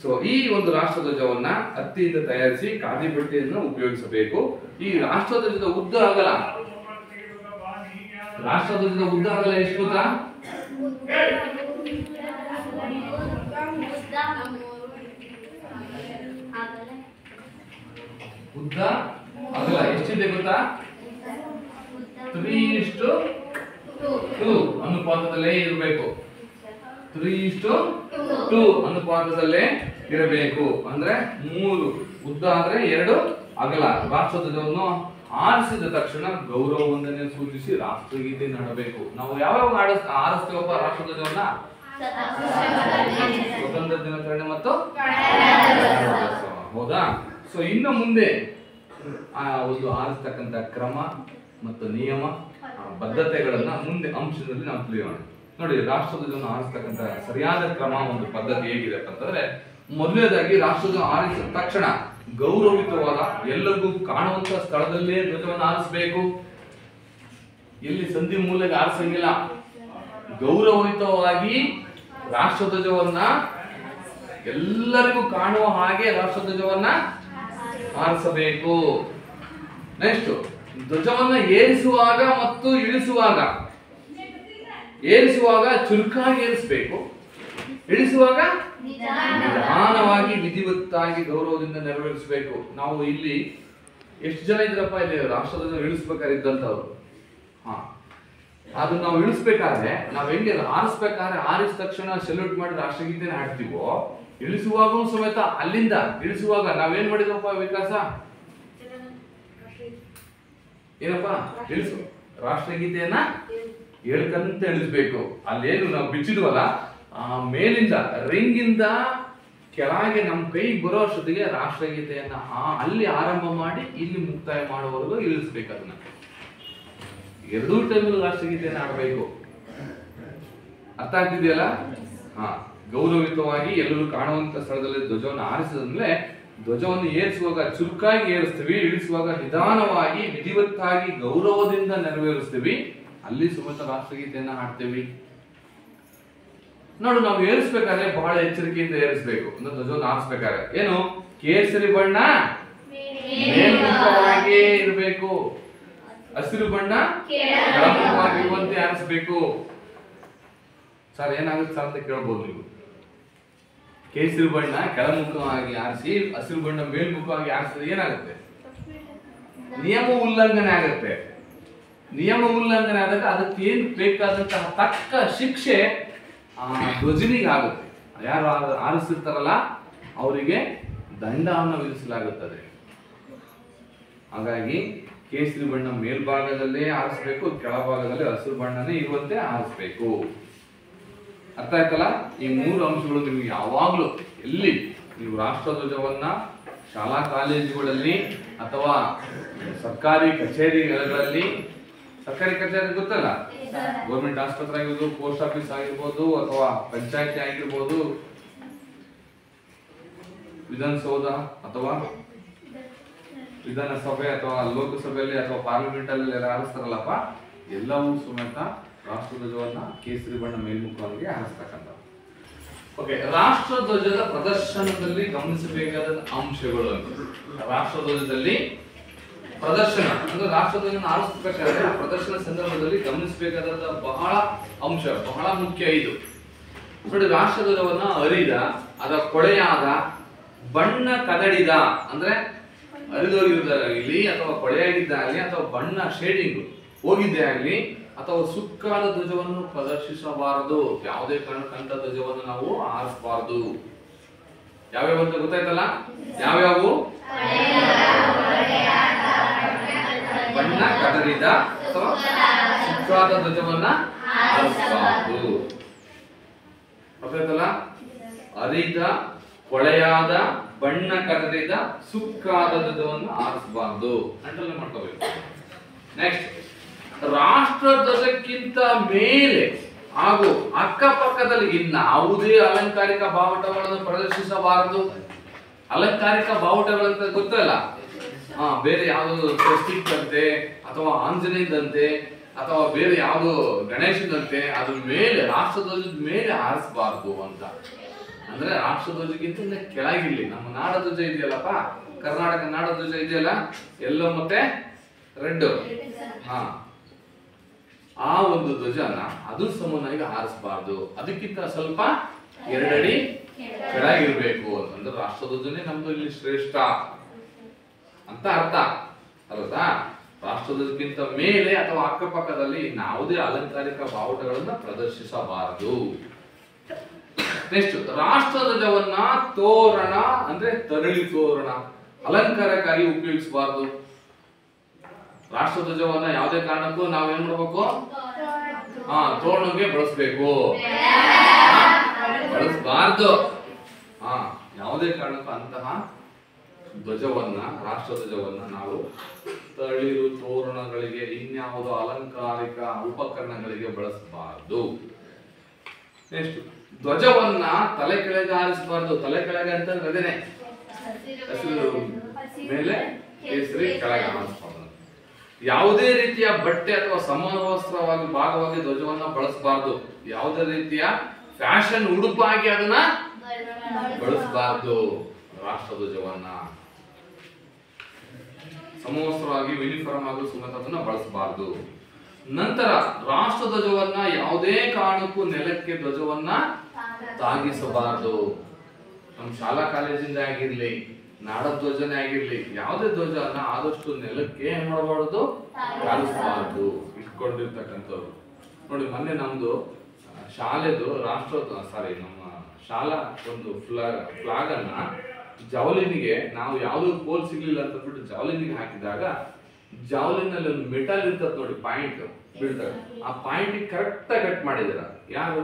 ಸೊ ಈ ಒಂದು ರಾಷ್ಟ್ರಧ್ವಜವನ್ನ ಹತ್ತಿಯಿಂದ ತಯಾರಿಸಿ ಖಾದಿ ಬಟ್ಟೆಯನ್ನು ಉಪಯೋಗಿಸಬೇಕು. ಈ ರಾಷ್ಟ್ರಧ್ವಜದ ಉದ್ದ ಅಗಲ, ರಾಷ್ಟ್ರಧ್ವಜದ ಉದ್ದ ಅಗಲ ಎಷ್ಟು ಗೊತ್ತಾ? ಉದ್ದ ಅಗಲ ಎಷ್ಟಿದೆ ಗೊತ್ತಾ? 3:2 ಅನುಪಾತದಲ್ಲೇ ಇರಬೇಕು. 3:2 ಅನುಪಾತದಲ್ಲೇ ಇರಬೇಕು. ಅಂದ್ರೆ 3 ಉದ್ದ ಆದ್ರೆ 2 ಅಗಲ. ರಾಷ್ಟ್ರಧ್ವಜವನ್ನು ಆರಿಸಿದ ತಕ್ಷಣ ಗೌರವವಂದನೆ ಸೂಚಿಸಿ ರಾಷ್ಟ್ರಗೀತೆ ಹಾಡಬೇಕು. ನಾವು ಯಾವಾಗ ಆರಿಸ್ತೇವಪ್ಪ ರಾಷ್ಟ್ರಧ್ವಜವನ್ನ? ಸ್ವತಂತ್ರ ದಿನಾಚರಣೆ ಮತ್ತು ಹೌದಾ? ಸೊ ಇನ್ನು ಮುಂದೆ ಆ ಒಂದು ಆರಿಸ್ತಕ್ಕಂಥ ಕ್ರಮ ಮತ್ತು ನಿಯಮ ಬದ್ಧತೆಗಳನ್ನ ಮುಂದೆ ಅಂಶದಲ್ಲಿ ನಾವು ತಿಳಿಯೋಣ. ನೋಡಿ, ರಾಷ್ಟ್ರಧ್ವಜವನ್ನು ಆರಿಸ್ತಕ್ಕಂಥ ಸರಿಯಾದ ಕ್ರಮ ಒಂದು ಪದ್ಧತಿ ಹೇಗಿದೆ ಅಂತಂದ್ರೆ, ಮೊದಲನೇದಾಗಿ ರಾಷ್ಟ್ರಧ್ವಜ ಆರಿಸಿದ ತಕ್ಷಣ ಗೌರವಿತವಾದ ಎಲ್ಲರಿಗೂ ಕಾಣುವಂತ ಸ್ಥಳದಲ್ಲೇ ಧ್ವಜವನ್ನು ಆರಿಸಬೇಕು. ಎಲ್ಲಿ ಸಂಧಿ ಮೂಲೆಗೆ ಆರಿಸಂಗಿಲ್ಲ. ಗೌರವಯುತವಾಗಿ ರಾಷ್ಟ್ರಧ್ವಜವನ್ನ ಎಲ್ಲರಿಗೂ ಕಾಣುವ ಹಾಗೆ ರಾಷ್ಟ್ರಧ್ವಜವನ್ನ ಆರಿಸಬೇಕು. ನೆಕ್ಸ್ಟ್, ಧ್ವಜವನ್ನ ಏರಿಸುವಾಗ ಮತ್ತು ಏರಿಸುವಾಗ ಚುರುಕಾಗಿ ಏರಿಸಬೇಕು. ಇಳಿಸುವಾಗ ನಿಧಾನವಾಗಿ ವಿಧಿವತ್ತಾಗಿ ಗೌರವದಿಂದ ನೆರವೇರಿಸಬೇಕು. ನಾವು ಇಲ್ಲಿ ಎಷ್ಟು ಜನ ಇದ್ರಪ್ಪ ಇಲ್ಲಿ ರಾಷ್ಟ್ರಧ್ವಜ ಇಳಿಸ್ಬೇಕಾದ್ರೆ ಇದ್ದಂತವ್ರು? ಅದು ನಾವು ಇಳಿಸ್ಬೇಕಾದ್ರೆ ನಾವ್ ಹೆಂಗೆ ಆರಿಸ್ಬೇಕಾದ್ರೆ ಆರಿಸಿದ ತಕ್ಷಣ ಸೆಲ್ಯೂಟ್ ಮಾಡಿ ರಾಷ್ಟ್ರಗೀತೆನ ಹಾಡ್ತೀವೋ, ಇಳಿಸುವಾಗೂ ಸಮೇತ ಅಲ್ಲಿಂದ ಇಳಿಸುವಾಗ ನಾವೇನ್ ಮಾಡಿದ್ವಪ್ಪ ವಿಕಾಸ? ಏನಪ್ಪ ಇಳಿಸು ರಾಷ್ಟ್ರಗೀತೆಯನ್ನ ಹೇಳ್ಕಂತ ಇಳಿಸ್ಬೇಕು. ಅಲ್ಲೇನು ನಾವು ಬಿಚ್ಚಿದ್ವಲ್ಲ, ಆ ಮೇಲಿಂದ ರಿಂಗಿಂದ ಕೆಳಗೆ ನಮ್ಮ ಕೈ ಬರೋ ಅಷ್ಟೊತ್ತಿಗೆ ರಾಷ್ಟ್ರಗೀತೆಯನ್ನ ಅಲ್ಲಿ ಆರಂಭ ಮಾಡಿ ಇಲ್ಲಿ ಮುಕ್ತಾಯ ಮಾಡುವವರೆಗೂ ಇಳಿಸ್ಬೇಕು. ಅದನ್ನ ಎರಡೂ ಟೈಮಲ್ಲಿ ರಾಷ್ಟ್ರಗೀತೆಯನ್ನ ಆಡಬೇಕು. ಅರ್ಥ ಆಗ್ತಿದೆಯಲ್ಲ? ಗೌರವಯುತವಾಗಿ ಎಲ್ಲರೂ ಕಾಣುವಂತ ಸ್ಥಳದಲ್ಲಿ ಧ್ವಜವನ್ನು ಆರಿಸಿದ್ರೆ ಧ್ವಜವನ್ನು ಏರಿಸುವಾಗ ಚುರುಕಾಗಿ ಏರಿಸ್ತೀವಿ, ಇಳಿಸುವಾಗ ನಿಧಾನವಾಗಿ ವಿಧಿವತ್ತಾಗಿ ಗೌರವದಿಂದ ನೆರವೇರಿಸ್ತೀವಿ. ಅಲ್ಲಿ ಸುಮತ ರಾಷ್ಟ್ರಗೀತೆಯನ್ನ ಹಾಡ್ತೀವಿ. ನೋಡು, ನಾವು ಏರಿಸ್ಬೇಕಾದ್ರೆ ಬಹಳ ಎಚ್ಚರಿಕೆಯಿಂದ ಏರಿಸಬೇಕು. ಅಂದ್ರೆ ಧ್ವಜವನ್ನು ಆರಿಸ್ಬೇಕಾದ್ರೆ ಏನು, ಕೇಸರಿ ಬಣ್ಣ ಮೇಲ್ಮುಖವಾಗಿ ಇರಬೇಕು, ಹಸಿರು ಬಣ್ಣ ಕೆಳಮುಖವಾಗಿರುವಂತೆ ಆರಿಸಬೇಕು. ಸರ್ ಏನಾಗುತ್ತೆ ಸರ್ ಅಂತ ಕೇಳ್ಬೋದು ನೀವು. ಕೇಸರಿ ಬಣ್ಣ ಕೆಳಮುಖವಾಗಿ ಆರಿಸಿ ಹಸಿರು ಬಣ್ಣ ಮೇಲ್ಮುಖವಾಗಿ ಆರಿಸಿದ್ರೆ ಏನಾಗುತ್ತೆ? ನಿಯಮ ಉಲ್ಲಂಘನೆ ಆಗುತ್ತೆ. ನಿಯಮ ಉಲ್ಲಂಘನೆ ಆದಾಗ ಅದಕ್ಕೆ ಏನ್ ಬೇಕಾದಂತಹ ತಕ್ಕ ಶಿಕ್ಷೆ ಧ್ವಜನಿಗೆ ಆಗುತ್ತೆ. ಯಾರು ಆರಿಸಿರ್ತಾರಲ್ಲ ಅವರಿಗೆ ದಂಡವನ್ನು ವಿಧಿಸಲಾಗುತ್ತದೆ. ಹಾಗಾಗಿ ಕೇಸರಿ ಬಣ್ಣ ಮೇಲ್ಭಾಗದಲ್ಲೇ ಆರಿಸಬೇಕು, ಕೆಳಭಾಗದಲ್ಲಿ ಹಸಿರು ಬಣ್ಣನೇ ಇರುವಂತೆ ಆರಿಸಬೇಕು. ಅರ್ಥ ಆಯ್ತಲ್ಲ? ಈ 3 ಅಂಶಗಳು ನಿಮ್ಗೆ ಯಾವಾಗ್ಲೂ ಎಲ್ಲಿ ನೀವು ರಾಷ್ಟ್ರಧ್ವಜವನ್ನ ಶಾಲಾ ಕಾಲೇಜುಗಳಲ್ಲಿ ಅಥವಾ ಸರ್ಕಾರಿ ಕಚೇರಿಗಳಲ್ಲಿ, ಸರ್ಕಾರಿ ಕಚೇರಿ ಗೊತ್ತಲ್ಲ, ಗೌರ್ಮೆಂಟ್ ಆಸ್ಪತ್ರೆ ಆಗಿರ್ಬೋದು, ಪೋಸ್ಟ್ ಆಫೀಸ್ ಆಗಿರ್ಬೋದು, ಅಥವಾ ಪಂಚಾಯತಿ ಆಗಿರ್ಬೋದು, ವಿಧಾನಸೌಧ ಅಥವಾ ವಿಧಾನಸಭೆ ಅಥವಾ ಲೋಕಸಭೆಯಲ್ಲಿ ಅಥವಾ ಪಾರ್ಲಿಮೆಂಟ್ ಅಲ್ಲಿ ಆರಿಸ್ತಾರಲ್ಲಪ್ಪ, ಎಲ್ಲವೂ ಸಮೇತ ರಾಷ್ಟ್ರಧ್ವಜವನ್ನ ಕೇಸರಿ ಬಣ್ಣ ಮೇಲ್ಮುಖವಾಗಿ ಆರಿಸ್ತಕ್ಕಂಥ. ಓಕೆ, ರಾಷ್ಟ್ರಧ್ವಜದ ಪ್ರದರ್ಶನದಲ್ಲಿ ಗಮನಿಸಬೇಕಾದ ಅಂಶಗಳು ಅಂತ. ರಾಷ್ಟ್ರಧ್ವಜದಲ್ಲಿ ಪ್ರದರ್ಶನ ಅಂದ್ರೆ ರಾಷ್ಟ್ರಧ್ವಜವನ್ನು ಆರಿಸಬೇಕಾದ್ರೆ ಆ ಪ್ರದರ್ಶನ ಸಂದರ್ಭದಲ್ಲಿ ಗಮನಿಸಬೇಕಾದ ಬಹಳ ಅಂಶ, ಬಹಳ ಮುಖ್ಯ ಇದು. ನೋಡಿ, ರಾಷ್ಟ್ರಧ್ವಜವನ್ನ ಅರಿದ, ಅದರ ಕೊಳೆಯಾದ, ಬಣ್ಣ ಕದಡಿದ ಅಂದ್ರೆ ಅರಿದೋಗಿರುವುದಾಗಲಿ ಅಥವಾ ಕೊಳೆಯಾಗಿದ್ದಾಗಲಿ ಅಥವಾ ಬಣ್ಣ ಶೇಡಿಂಗ್ ಹೋಗಿದ್ದೇ ಆಗಲಿ ಅಥವಾ ಸುಕ್ಕಾದ ಧ್ವಜವನ್ನು ಪ್ರದರ್ಶಿಸಬಾರದು. ಯಾವುದೇ ಕಾರಣಕ್ಕಂತ ಧ್ವಜವನ್ನು ನಾವು ಆರಿಸಬಾರದು. ಯಾವ್ಯಾವ ಅಂತ ಗೊತ್ತಾಯ್ತಲ್ಲ? ಯಾವ್ಯಾವು? ಬಣ್ಣ ಕದಡಿದ ಅಥವಾ ಸುಕ್ಕಾದ ಧ್ವಜವನ್ನ ಆರಿಸಬಾರದು. ಗೊತ್ತಾಯ್ತಲ್ಲ? ಅರಿದ, ಕೊಳೆಯಾದ, ಬಣ್ಣ ಕದಡಿದ, ಸುಕ್ಕಾದ ಧ್ವಜವನ್ನು ಆರಿಸಬಾರದು. ಅಂಡರ್ಲೈನ್ ಮಾಡ್ಕೋಬೇಕು. ನೆಕ್ಸ್ಟ್, ರಾಷ್ಟ್ರಧ್ವಜಕ್ಕಿಂತ ಮೇಲೆ ಹಾಗೂ ಅಕ್ಕಪಕ್ಕದಲ್ಲಿ ಇನ್ನಾವುದೇ ಅಲಂಕಾರಿಕ ಬಾವುಟಗಳನ್ನು ಪ್ರದರ್ಶಿಸಬಾರದು. ಅಲಂಕಾರಿಕ ಬಾವುಟಗಳಂತ ಗೊತ್ತಲ್ಲ, ಬೇರೆ ಯಾವುದು ಸ್ವಸ್ತಿಕ್ ಅಂತೆ ಅಥವಾ ಆಂಜನೇಯದಂತೆ ಅಥವಾ ಬೇರೆ ಯಾವುದು ಗಣೇಶದಂತೆ ಅದ್ರ ಮೇಲೆ ರಾಷ್ಟ್ರಧ್ವಜದ ಮೇಲೆ ಆರಿಸಬಾರದು ಅಂತ. ಅಂದ್ರೆ ರಾಷ್ಟ್ರಧ್ವಜಕ್ಕಿಂತ ಕೆಳಗಿರ್ಲಿ. ನಮ್ಮ ನಾಡಧ್ವಜ ಇದೆಯಲ್ಲಪ್ಪ, ಕರ್ನಾಟಕ ನಾಡಧ್ವಜ ಇದೆಯಲ್ಲ, ಎಲ್ಲೋ ಮತ್ತೆ ರೆಡ್, ಹಾ, ಆ ಒಂದು ಧ್ವಜನ ಅದು ಸಮನಾಗಿ ಹಾರಿಸಬಾರ್ದು, ಅದಕ್ಕಿಂತ ಸ್ವಲ್ಪ 2 ಅಡಿ ಕೆಳಗಿರ್ಬೇಕು ಅಂತಂದ್ರೆ ರಾಷ್ಟ್ರಧ್ವಜನೇ ನಮ್ದು ಇಲ್ಲಿ ಶ್ರೇಷ್ಠ ಅಂತ ಅರ್ಥ ಅಲ್ಲದಾ. ರಾಷ್ಟ್ರಧ್ವಜಕ್ಕಿಂತ ಮೇಲೆ ಅಥವಾ ಅಕ್ಕಪಕ್ಕದಲ್ಲಿ ಯಾವುದೇ ಅಲಂಕಾರಿಕ ಬಾವುಟಗಳನ್ನ ಪ್ರದರ್ಶಿಸಬಾರದು. ನೆಕ್ಸ್ಟ್, ರಾಷ್ಟ್ರಧ್ವಜವನ್ನ ತೋರಣ ಅಂದ್ರೆ ತರಳಿ ತೋರಣ, ಅಲಂಕಾರಕ್ಕಾಗಿ ಉಪಯೋಗಿಸಬಾರದು. ರಾಷ್ಟ್ರಧ್ವಜವನ್ನ ಯಾವುದೇ ಕಾರಣಕ್ಕೂ ನಾವ್ ಏನ್ ಮಾಡ್ಬೇಕು? ತೋರಣಕ್ಕೆ ಬಳಸಬೇಕು, ಬಳಸಬಾರ್ದು. ಯಾವುದೇ ಕಾರಣಕ್ಕೂ ಅಂತಹ ಧ್ವಜವನ್ನ, ರಾಷ್ಟ್ರಧ್ವಜವನ್ನ ನಾವು ತಳಿರು ತೋರಣಗಳಿಗೆ, ಇನ್ಯಾವುದೋ ಅಲಂಕಾರಿಕ ಉಪಕರಣಗಳಿಗೆ ಬಳಸಬಾರದು. ನೆಕ್ಸ್ಟ್, ಧ್ವಜವನ್ನ ತಲೆ ಕೆಳಗೆ ಹಾರಿಸಬಾರ್ದು. ತಲೆ ಕೆಳಗೆ ಅಂತಂದ್ರೆ ಅದೇನೆ, ಹಸಿರು ಮೇಲೆ ಕೇಸರಿ ಕೆಳಗೆ ಹಾರಿಸಬಾರ್ದು. ಯಾವುದೇ ರೀತಿಯ ಬಟ್ಟೆ ಅಥವಾ ಸಮವಸ್ತ್ರವಾಗಿ ಭಾಗವಾಗಿ ಧ್ವಜವನ್ನ ಬಳಸಬಾರ್ದು. ಯಾವುದೇ ರೀತಿಯ ಫ್ಯಾಷನ್ ಉಡುಪಾಗಿ ಅದನ್ನ ಬಳಸಬಾರ್ದು. ರಾಷ್ಟ್ರಧ್ವಜವನ್ನ ಸಮವಸ್ತ್ರವಾಗಿ ಯೂನಿಫಾರ್ಮ್ ಆಗಿ ಸುಮ್ಮನೆ ಅದನ್ನ ಬಳಸಬಾರ್ದು. ನಂತರ ರಾಷ್ಟ್ರಧ್ವಜವನ್ನ ಯಾವುದೇ ಕಾರಣಕ್ಕೂ ನೆಲಕ್ಕೆ ಧ್ವಜವನ್ನ ತಾಗಿಸಬಾರದು. ನಮ್ಮ ಶಾಲಾ ಕಾಲೇಜಿಂದ ಆಗಿರ್ಲಿ, ನಾಡಧ್ವಜನೇ ಆಗಿರ್ಲಿ, ಯಾವುದೇ ಧ್ವಜನ ಆದಷ್ಟು ನೆಲಕ್ಕೆ ಏನ್ ಮಾಡಬಾರದು, ತಾಗಿಸಬಾರದು. ಇಟ್ಕೊಂಡಿರ್ತಕ್ಕಂಥವ್ರು ನೋಡಿ, ಮೊನ್ನೆ ನಮ್ದು ಶಾಲೆದು ನಮ್ಮ ಶಾಲಾ ಒಂದು ಫ್ಲಾಗ್ ಅನ್ನ ಜಾವಲಿನಿಗೆ ನಾವು ಯಾವ್ದು ಪೋಲ್ ಸಿಗ್ಲಿಲ್ಲ ಅಂತ ಬಿಟ್ಟು ಜಾವಲಿನಿಗೆ ಹಾಕಿದಾಗ, ಜಾವಲಿನ್ ಅಲ್ಲಿ ಒಂದು ಮೆಟಲ್ ಇರ್ತದೆ ನೋಡಿ, ಪಾಯಿಂಟ್ ಬೀಳ್ತಾರೆ, ಆ ಪಾಯಿಂಟ್ ಕರೆಕ್ಟ್ ಕಟ್ ಮಾಡಿದಾರ. ಯಾರು?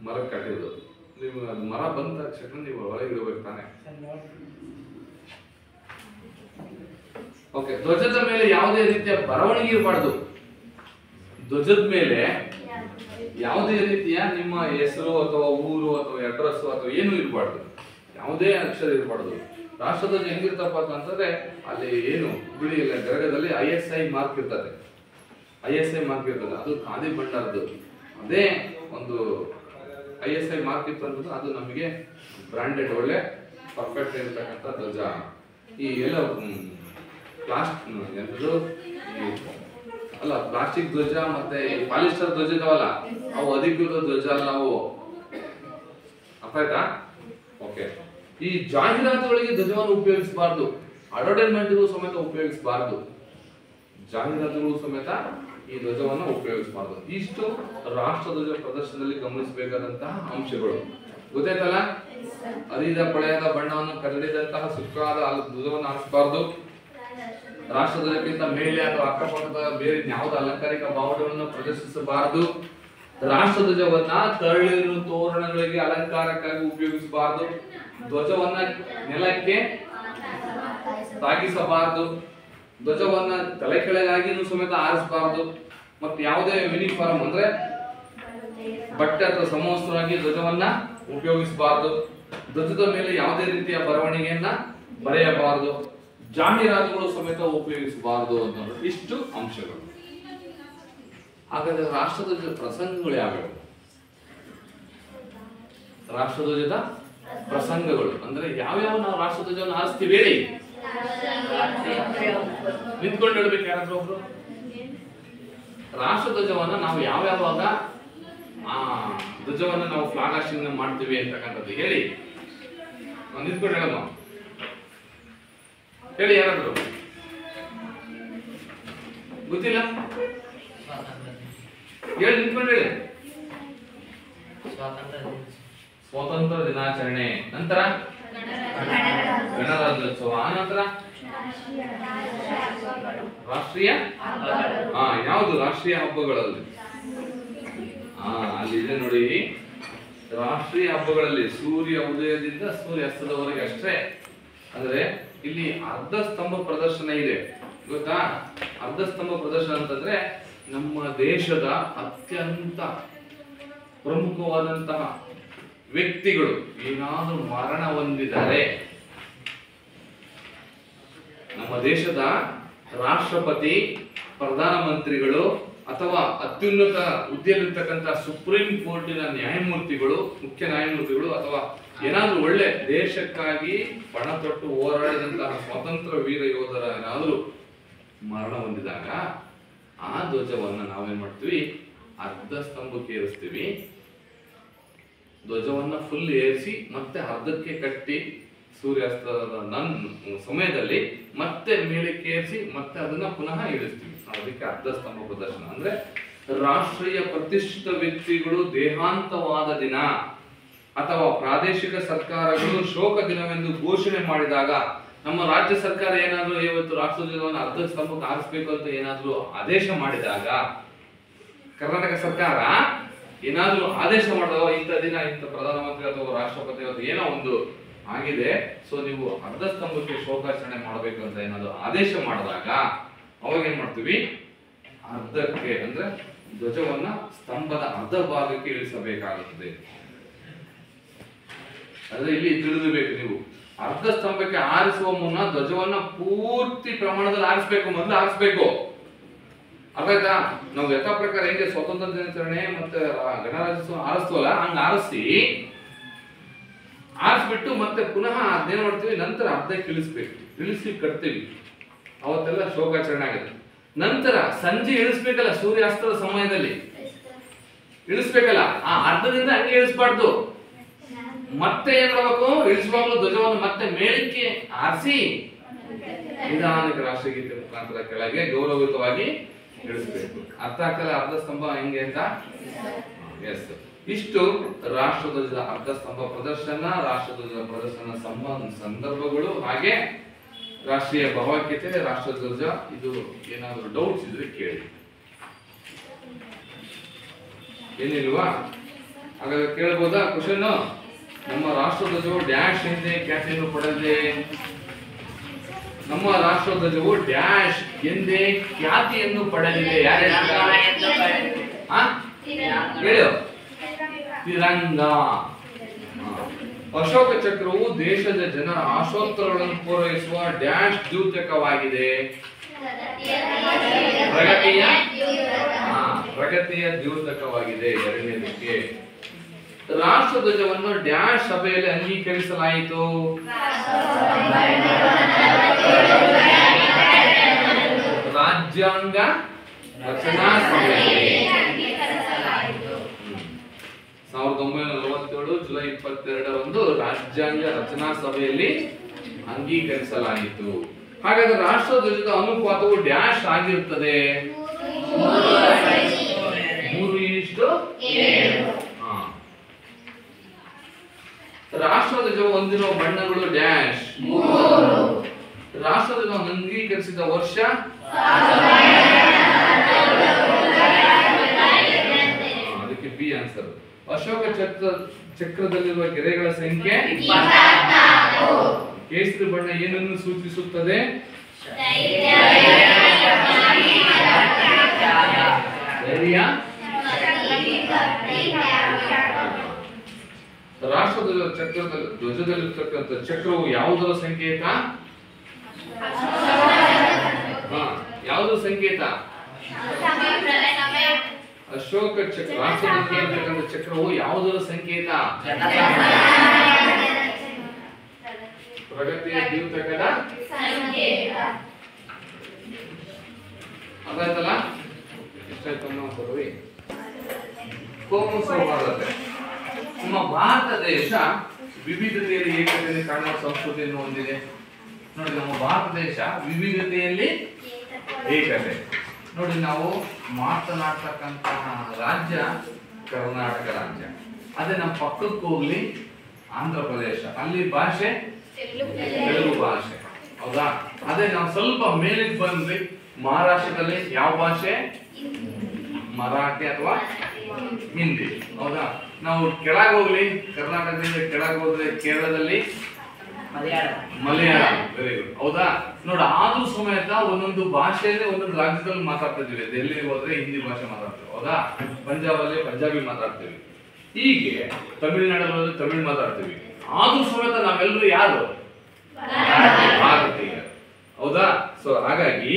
ಮರ ಕಟ್ಟಿದ್ದು. ನೀವು ಅದು ಮರ ಬಂದ ತಕ್ಷಣ ನೀವು ಒಳಗಿರ್ಬೇಕು ತಾನೆ. ಓಕೆ, ಧ್ವಜದ ಮೇಲೆ ಯಾವುದೇ ರೀತಿಯ ಬರವಣಿಗೆ ಇರಬಾರ್ದು. ಧ್ವಜದ ಮೇಲೆ ಯಾವುದೇ ರೀತಿಯ ನಿಮ್ಮ ಹೆಸರು ಅಥವಾ ಊರು ಅಥವಾ ಅಡ್ರೆಸ್ ಅಥವಾ ಏನು ಇರಬಾರ್ದು, ಯಾವುದೇ ಅಕ್ಷರ ಇರಬಾರ್ದು. ರಾಷ್ಟ್ರಧ್ವಜ ಹೆಂಗಿರ್ತಪ್ಪ ಅಂತಂದ್ರೆ ಅಲ್ಲಿ ಏನು ಬಿಳಿ ಗರಗದಲ್ಲಿ ISI ಮಾರ್ಕ್ ಇರ್ತದೆ. ISI ಮಾರ್ಕ್ ಇರ್ತದೆ, ಅದು ಖಾದಿ ಭಂಡಾರದ್ದು. ಅದೇ ಒಂದು ISI ಮಾರ್ಕ್ ಇತ್ತು ಅಂತಂದ್ರೆ ಅದು ನಮಗೆ ಬ್ರಾಂಡೆಡ್ ಒಳ್ಳೆ ಪರ್ಫೆಕ್ಟ್ ಇರತಕ್ಕಂಥ ಧ್ವಜ. ಈ ಎಲ್ಲ ಪ್ಲಾಸ್ಟಿಕ್ ಧ್ವಜ ಮತ್ತೆ ಪಾಲಿಸ್ಟರ್ ಧ್ವಜ ಇದಾವಲ್ಲ, ಅವು ಅಧಿಕೃತ ಧ್ವಜ ಅಲ್ಲ ಅವು. ಅರ್ಥ ಆಯ್ತಾ? ಓಕೆ. ಈ ಜಾಹೀರಾತುಗಳಿಗೆ ಧ್ವಜವನ್ನು ಉಪಯೋಗಿಸಬಾರ್ದು. ಅಡ್ವರ್ಟೈಸ್ಮೆಂಟ್ಗೂ ಸಮೇತ ಉಪಯೋಗಿಸಬಾರ್ದು. ಜಾಹೀರಾತುಗಳು ಸಮೇತ ಈ ಧ್ವಜವನ್ನು ಉಪಯೋಗಿಸಬಾರ್ದು. ಇಷ್ಟು ರಾಷ್ಟ್ರಧ್ವಜ ಪ್ರದರ್ಶನದಲ್ಲಿ ಗಮನಿಸಬೇಕಾದಂತಹ ಅಂಶಗಳು ಗೊತ್ತಾಯ್ತಲ್ಲ. ಅರಿದ ಪಳೆಯದ ಬಣ್ಣವನ್ನು ಕರಡಿದಂತಹ ಸುಕ್ಕಾದ ಧ್ವಜವನ್ನು ಹಾರಿಸಬಾರ್ದು. ರಾಷ್ಟ್ರಧ್ವಜಕ್ಕಿಂತ ಮೇಲೆ ಅಥವಾ ಅಕ್ಕಪಕ್ಕದ ಬೇರೆ ಯಾವುದೇ ಅಲಂಕಾರಿಕ ಬಾವುಟಗಳನ್ನು ಪ್ರದರ್ಶಿಸಬಾರದು. ರಾಷ್ಟ್ರಧ್ವಜವನ್ನ ತರಳಿರು ತೋರಣಗಳಿಗೆ ಅಲಂಕಾರಕ್ಕಾಗಿ ಉಪಯೋಗಿಸಬಾರದು. ಧ್ವಜವನ್ನ ನೆಲಕ್ಕೆ ತಾಗಿಸಬಾರದು. ಧ್ವಜವನ್ನ ತಲೆ ಕೆಳಗಾಗಿನೂ ಸಮೇತ ಹಾರಿಸಬಾರದು. ಮತ್ತೆ ಯಾವುದೇ ಯೂನಿಫಾರ್ಮ್ ಅಂದ್ರೆ ಬಟ್ಟೆ ಅಥವಾ ಸಮವಸ್ತ್ರವಾಗಿ ಧ್ವಜವನ್ನ ಉಪಯೋಗಿಸಬಾರದು. ಧ್ವಜದ ಮೇಲೆ ಯಾವುದೇ ರೀತಿಯ ಬರವಣಿಗೆಯನ್ನ ಬರೆಯಬಾರದು. ಜಾಹೀರಾತುಗಳು ಸಮೇತ ಉಪಯೋಗಿಸಬಾರದು ಅಂತ ಇಷ್ಟು ಅಂಶಗಳು. ಹಾಗಾದ್ರೆ ರಾಷ್ಟ್ರಧ್ವಜದ ಪ್ರಸಂಗಗಳು ಯಾವ್ಯಾವು? ರಾಷ್ಟ್ರಧ್ವಜದ ಪ್ರಸಂಗಗಳು ಅಂದ್ರೆ ಯಾವ್ಯಾವ ನಾವು ರಾಷ್ಟ್ರಧ್ವಜವನ್ನು ಹಾರಿಸ್ತೀವಿ ಹೇಳಿ. ನಿಂತ್ಕೊಂಡು ಹೇಳ್ಬೇಕು ಯಾರಾದ್ರೂ ಒಬ್ರು. ರಾಷ್ಟ್ರಧ್ವಜವನ್ನ ನಾವು ಯಾವ್ಯಾವಾಗ ಧ್ವಜವನ್ನ ನಾವು ಫ್ಲಾಗ್ ಹಾಸ್ಟಿಂಗ್ ಮಾಡ್ತೀವಿ ಅಂತಕ್ಕಂಥದ್ದು ಹೇಳಿ. ನಿಂತ್ಕೊಂಡು ಹೇಳಮ್ಮ, ಹೇಳಿ ಯಾರಾದ್ರೂ. ಗೊತ್ತಿಲ್ಲ ಹೇಳಿ, ನಿಂತ್ಕೊಂಡು ಹೇಳಿ. ಸ್ವಾತಂತ್ರ್ಯ ದಿನಾಚರಣೆ, ನಂತರ ಗಣರಾಜ್ಯೋತ್ಸವ, ಆನಂತರ ರಾಷ್ಟ್ರೀಯ ಯಾವುದು ರಾಷ್ಟ್ರೀಯ ಹಬ್ಬಗಳಲ್ಲಿ ಅಲ್ಲಿದೆ ನೋಡಿ. ರಾಷ್ಟ್ರೀಯ ಹಬ್ಬಗಳಲ್ಲಿ ಸೂರ್ಯ ಉದಯದಿಂದ ಸೂರ್ಯ ಅಸ್ತದವರೆಗೆ ಅಷ್ಟೇ. ಅಂದ್ರೆ ಇಲ್ಲಿ ಅರ್ಧ ಸ್ತಂಭ ಪ್ರದರ್ಶನ ಇದೆ ಗೊತ್ತಾ. ಅರ್ಧ ಸ್ತಂಭ ಪ್ರದರ್ಶನ ಅಂತಂದ್ರೆ ನಮ್ಮ ದೇಶದ ಅತ್ಯಂತ ಪ್ರಮುಖವಾದಂತಹ ವ್ಯಕ್ತಿಗಳು ಏನಾದರೂ ಮರಣ ಹೊಂದಿದರೆ, ನಮ್ಮ ದೇಶದ ರಾಷ್ಟ್ರಪತಿ, ಪ್ರಧಾನಮಂತ್ರಿಗಳು ಅಥವಾ ಅತ್ಯುನ್ನತ ಹುದ್ದೆಯಲ್ಲಿರ್ತಕ್ಕಂಥ ಸುಪ್ರೀಂ ಕೋರ್ಟಿನ ನ್ಯಾಯಮೂರ್ತಿಗಳು, ಮುಖ್ಯ ನ್ಯಾಯಮೂರ್ತಿಗಳು, ಅಥವಾ ಏನಾದ್ರೂ ಒಳ್ಳೆ ದೇಶಕ್ಕಾಗಿ ಪಣ ತೊಟ್ಟು ಹೋರಾಡಿದಂತಹ ಸ್ವತಂತ್ರ ವೀರ ಯೋಧರ ಏನಾದ್ರೂ ಮರಣ ಹೊಂದಿದಾಗ ಆ ಧ್ವಜವನ್ನ ನಾವೇನ್ ಮಾಡ್ತೀವಿ, ಅರ್ಧ ಸ್ತಂಭಕ್ಕೆ ಏರಿಸ್ತೀವಿ. ಧ್ವಜವನ್ನ ಫುಲ್ ಏರಿಸಿ ಮತ್ತೆ ಅರ್ಧಕ್ಕೆ ಕಟ್ಟಿ ಸೂರ್ಯಾಸ್ತದ ಸಮಯದಲ್ಲಿ ಮತ್ತೆ ಮೇಲಕ್ಕೆ ಏರಿಸಿ ಮತ್ತೆ ಅದನ್ನ ಪುನಃ ಇಳಿಸ್ತೀವಿ. ಅದಕ್ಕೆ ಅರ್ಧ ಸ್ತಂಭ ಪ್ರದರ್ಶನ. ಅಂದ್ರೆ ರಾಷ್ಟ್ರೀಯ ಪ್ರತಿಷ್ಠಿತ ವ್ಯಕ್ತಿಗಳು ದೇಹಾಂತವಾದ ದಿನ ಅಥವಾ ಪ್ರಾದೇಶಿಕ ಸರ್ಕಾರಗಳು ಶೋಕ ದಿನವೆಂದು ಘೋಷಣೆ ಮಾಡಿದಾಗ, ನಮ್ಮ ರಾಜ್ಯ ಸರ್ಕಾರ ಏನಾದ್ರೂ ಇವತ್ತು ರಾಷ್ಟ್ರಧ್ವಜವನ್ನು ಅರ್ಧ ಸ್ತಂಭಕ್ಕೆ ಆರಿಸಬೇಕು ಅಂತ ಏನಾದ್ರೂ ಆದೇಶ ಮಾಡಿದಾಗ, ಕರ್ನಾಟಕ ಸರ್ಕಾರ ಏನಾದ್ರೂ ಆದೇಶ ಮಾಡಿದಾಗ, ಇಂಥ ದಿನ ಇಂಥ ಪ್ರಧಾನಮಂತ್ರಿ ಅಥವಾ ರಾಷ್ಟ್ರಪತಿ ಅಥವಾ ಏನೋ ಒಂದು ಆಗಿದೆ, ಸೊ ನೀವು ಅರ್ಧ ಸ್ತಂಭಕ್ಕೆ ಶೋಕಾಚರಣೆ ಮಾಡಬೇಕು ಅಂತ ಏನಾದ್ರು ಆದೇಶ ಮಾಡಿದಾಗ ಅವಾಗ ಏನ್ ಮಾಡ್ತೀವಿ, ಅರ್ಧಕ್ಕೆ ಅಂದ್ರೆ ಧ್ವಜವನ್ನ ಸ್ತಂಭದ ಅರ್ಧ ಭಾಗಕ್ಕೆ ಇಳಿಸಬೇಕಾಗುತ್ತದೆ. ಅದೇ ಇಲ್ಲಿ ತಿಳಿದಬೇಕು ನೀವು, ಅರ್ಧ ಸ್ತಂಭಕ್ಕೆ ಆರಿಸುವ ಮುನ್ನ ಧ್ವಜವನ್ನ ಪೂರ್ತಿ ಪ್ರಮಾಣದಲ್ಲಿ ಆರಿಸಬೇಕು, ಮೊದಲು ಆರಿಸಬೇಕು. ಅರ್ಥ ಆಯ್ತಾ? ನಾವು ಯಥಾ ಪ್ರಕಾರ ಹೆಂಗೆ ಸ್ವಾತಂತ್ರ್ಯ ದಿನಾಚರಣೆ ಮತ್ತೆ ಗಣರಾಜ್ಯೋತ್ಸವ ಆರಿಸ್ತೀವಲ್ಲ, ಹಂಗ ಆರಿಸ್ಬಿಟ್ಟು ಮತ್ತೆ ಪುನಃ ಅದೇನ್ ಮಾಡ್ತೀವಿ, ನಂತರ ಅರ್ಧಕ್ಕೆ ಇಳಿಸ್ಬೇಕು, ಇಳಿಸಿ ಕಟ್ತೀವಿ. ಅವತ್ತೆಲ್ಲ ಶೋಕಾಚರಣೆ ಆಗುತ್ತೆ. ನಂತರ ಸಂಜೆ ಇಳಿಸ್ಬೇಕಲ್ಲ, ಸೂರ್ಯಾಸ್ತದ ಸಮಯದಲ್ಲಿ ಇಳಿಸ್ಬೇಕಲ್ಲ, ಆ ಅರ್ಧದಿಂದ ಹಂಗೆ ಇಳಿಸ್ಬಾರ್ದು. ಮತ್ತೆ ಏನ್ ಮಾಡ್ಬೇಕು, ಇಳಿಸುವಾಗಲೂ ಧ್ವಜವನ್ನು ಮತ್ತೆ ಮೇಲಕ್ಕೆ ಆರಿಸಿ ನಿಧಾನಕ್ಕೆ ರಾಷ್ಟ್ರಗೀತೆ ಮುಖಾಂತರ ಕೆಳಗೆ ಗೌರವಯುತವಾಗಿ ಇಳಿಸ್ಬೇಕು. ಅರ್ಥ ಆಗ್ತಲ್ಲ ಅರ್ಧ ಸ್ತಂಭ ಹೆಂಗೆ ಅಂತ? ಎಸ್, ಇಷ್ಟು ರಾಷ್ಟ್ರಧ್ವಜದ ಅರ್ಧ ಸ್ತಂಭ ಪ್ರದರ್ಶನ, ರಾಷ್ಟ್ರಧ್ವಜದ ಪ್ರದರ್ಶನ ಸಂದರ್ಭಗಳು, ಹಾಗೆ ರಾಷ್ಟ್ರೀಯ ಭಾವೈಕ್ಯತೆ, ರಾಷ್ಟ್ರಧ್ವಜ. ಇದು ಏನಾದ್ರು ಡೌಟ್ಸ್ ಇದ್ರೆ ಕೇಳಿ. ಏನಿಲ್ವಾ? ಹಾಗಾದ್ರೆ ಕೇಳಬಹುದಾ ಕ್ವಶನ್? ನಮ್ಮ ರಾಷ್ಟ್ರಧ್ವಜವು ಡ್ಯಾಶ್ ಎಂದೇ ಖ್ಯಾತಿಯನ್ನು ಪಡೆದಿದೆ. ನಮ್ಮ ರಾಷ್ಟ್ರಧ್ವಜವು ಡ್ಯಾಶ್ ಎಂದೇ ಖ್ಯಾತಿಯನ್ನು ಪಡೆದಿದೆ. ಯಾರು ಹೇಳು? ತಿರಂಗ. ಅಶೋಕ ಚಕ್ರವು ದೇಶದ ಜನರ ಆಶೋತ್ತರಗಳನ್ನು ಪೂರೈಸುವ ಡ್ಯಾಶ್ ದ್ಯೋತಕವಾಗಿದೆ. ಪ್ರಗತಿಯ ದ್ಯೋತಕವಾಗಿದೆ. ಎರಡನೇದಕ್ಕೆ ರಾಷ್ಟ್ರಧ್ವಜವನ್ನು ಡ್ಯಾಶ್ ಸಭೆಯಲ್ಲಿ ಅಂಗೀಕರಿಸಲಾಯಿತು. ರಾಜ್ಯಾಂಗ ರಚನಾ ಸಭೆಯಲ್ಲಿ 1947 ಜುಲೈ 22ರಂದು ರಾಜ್ಯಾಂಗ ರಚನಾ ಸಭೆಯಲ್ಲಿ ಅಂಗೀಕರಿಸಲಾಯಿತು. ಹಾಗಾದ್ರೆ ರಾಷ್ಟ್ರಧ್ವಜದ ಅನುಪಾತವು ಡ್ಯಾಶ್ ಆಗಿರುತ್ತದೆ 3:7. ರಾಷ್ಟ್ರಧ್ವಜವು ಹೊಂದಿರುವ ಬಣ್ಣಗಳು ಡ್ಯಾಶ್. ರಾಷ್ಟ್ರಧ್ವಜವನ್ನು ಅಂಗೀಕರಿಸಿದ ವರ್ಷ ಅದಕ್ಕೆ ಬಿ ಆನ್ಸರ್. ಅಶೋಕ ಚಕ್ರದಲ್ಲಿರುವ ಗೆರೆಗಳ ಸಂಖ್ಯೆ 24. ಕೇಸರಿ ಬಣ್ಣ ಏನನ್ನು ಸೂಚಿಸುತ್ತದೆ? ರಾಷ್ಟ್ರಧ್ವಜ ಧ್ವಜದಲ್ಲಿರ್ತಕ್ಕಂಥ ಚಕ್ರವು ಯಾವುದರ ಸಂಕೇತ? ಯಾವುದರ ಸಂಕೇತ? ಅಶೋಕ ಚಕ್ರ. ರಾಷ್ಟ್ರಧ್ವಜದಲ್ಲಿರ್ತಕ್ಕಂಥ ಚಕ್ರವು ಯಾವುದರ ಸಂಕೇತ? ಪ್ರಗತಿಯ ದ್ಯೋತಕದ ಸಂಕೇತ. ಅದಾಯ್ತಲ್ಲ? ಎಷ್ಟಾಯ್ತಮ್ಮ ಪದವಿ? ಕೋಮು ಸೌಹಾರ್ದತೆ. ನಮ್ಮ ಭಾರತ ದೇಶ ವಿವಿಧತೆಯಲ್ಲಿ ಏಕತೆಯಲ್ಲಿ ಕಾಣುವ ಸಂಸ್ಕೃತಿಯನ್ನು ಹೊಂದಿದೆ. ನೋಡಿ, ನಮ್ಮ ಭಾರತ ದೇಶ ವಿವಿಧತೆಯಲ್ಲಿ ಏಕತೆ. ನೋಡಿ, ನಾವು ಮಾತನಾಡ್ತಕ್ಕಂತಹ ರಾಜ್ಯ ಕರ್ನಾಟಕ ರಾಜ್ಯ. ಅದೇ ನಮ್ಮ ಪಕ್ಕಕ್ಕೆ ಹೋಗ್ಲಿ ಆಂಧ್ರ ಪ್ರದೇಶ, ಅಲ್ಲಿ ಭಾಷೆ ತೆಲುಗು ಭಾಷೆ, ಹೌದಾ? ಅದೇ ನಾವು ಸ್ವಲ್ಪ ಮೇಲಿಗೆ ಬಂದ್ವಿ, ಮಹಾರಾಷ್ಟ್ರದಲ್ಲಿ ಯಾವ ಭಾಷೆ? ಮರಾಠಿ ಅಥವಾ ಹಿಂದಿ, ಹೌದಾ? ನಾವು ಕೆಳಗೆ ಹೋಗ್ಲಿ, ಕರ್ನಾಟಕದಿಂದ ಕೆಳಗೆ ಹೋದ್ರೆ ಕೇರಳದಲ್ಲಿ ಮಲಯಾಳಂ. ವೆರಿ ಗುಡ್, ಹೌದಾ? ನೋಡಿ, ಆದ್ರೂ ಸಮೇತ ಒಂದೊಂದು ಭಾಷೆಯಲ್ಲಿ ಒಂದೊಂದು ರಾಜ್ಯದಲ್ಲಿ ಮಾತಾಡ್ತಾ ಇದೀವಿ. ದೆಹಲಿಗೆ ಹೋದ್ರೆ ಹಿಂದಿ ಭಾಷೆ ಮಾತಾಡ್ತೀವಿ, ಹೌದಾ? ಪಂಜಾಬಲ್ಲಿ ಪಂಜಾಬಿ ಮಾತಾಡ್ತೀವಿ, ಹೀಗೆ ತಮಿಳುನಾಡಲ್ಲಿ ಹೋದ್ರೆ ತಮಿಳು ಮಾತಾಡ್ತೀವಿ. ಆದ್ರೂ ಸಮೇತ ನಾವೆಲ್ಲರೂ ಯಾರು? ಭಾರತೀಯರು, ಹೌದಾ? ಸೊ ಹಾಗಾಗಿ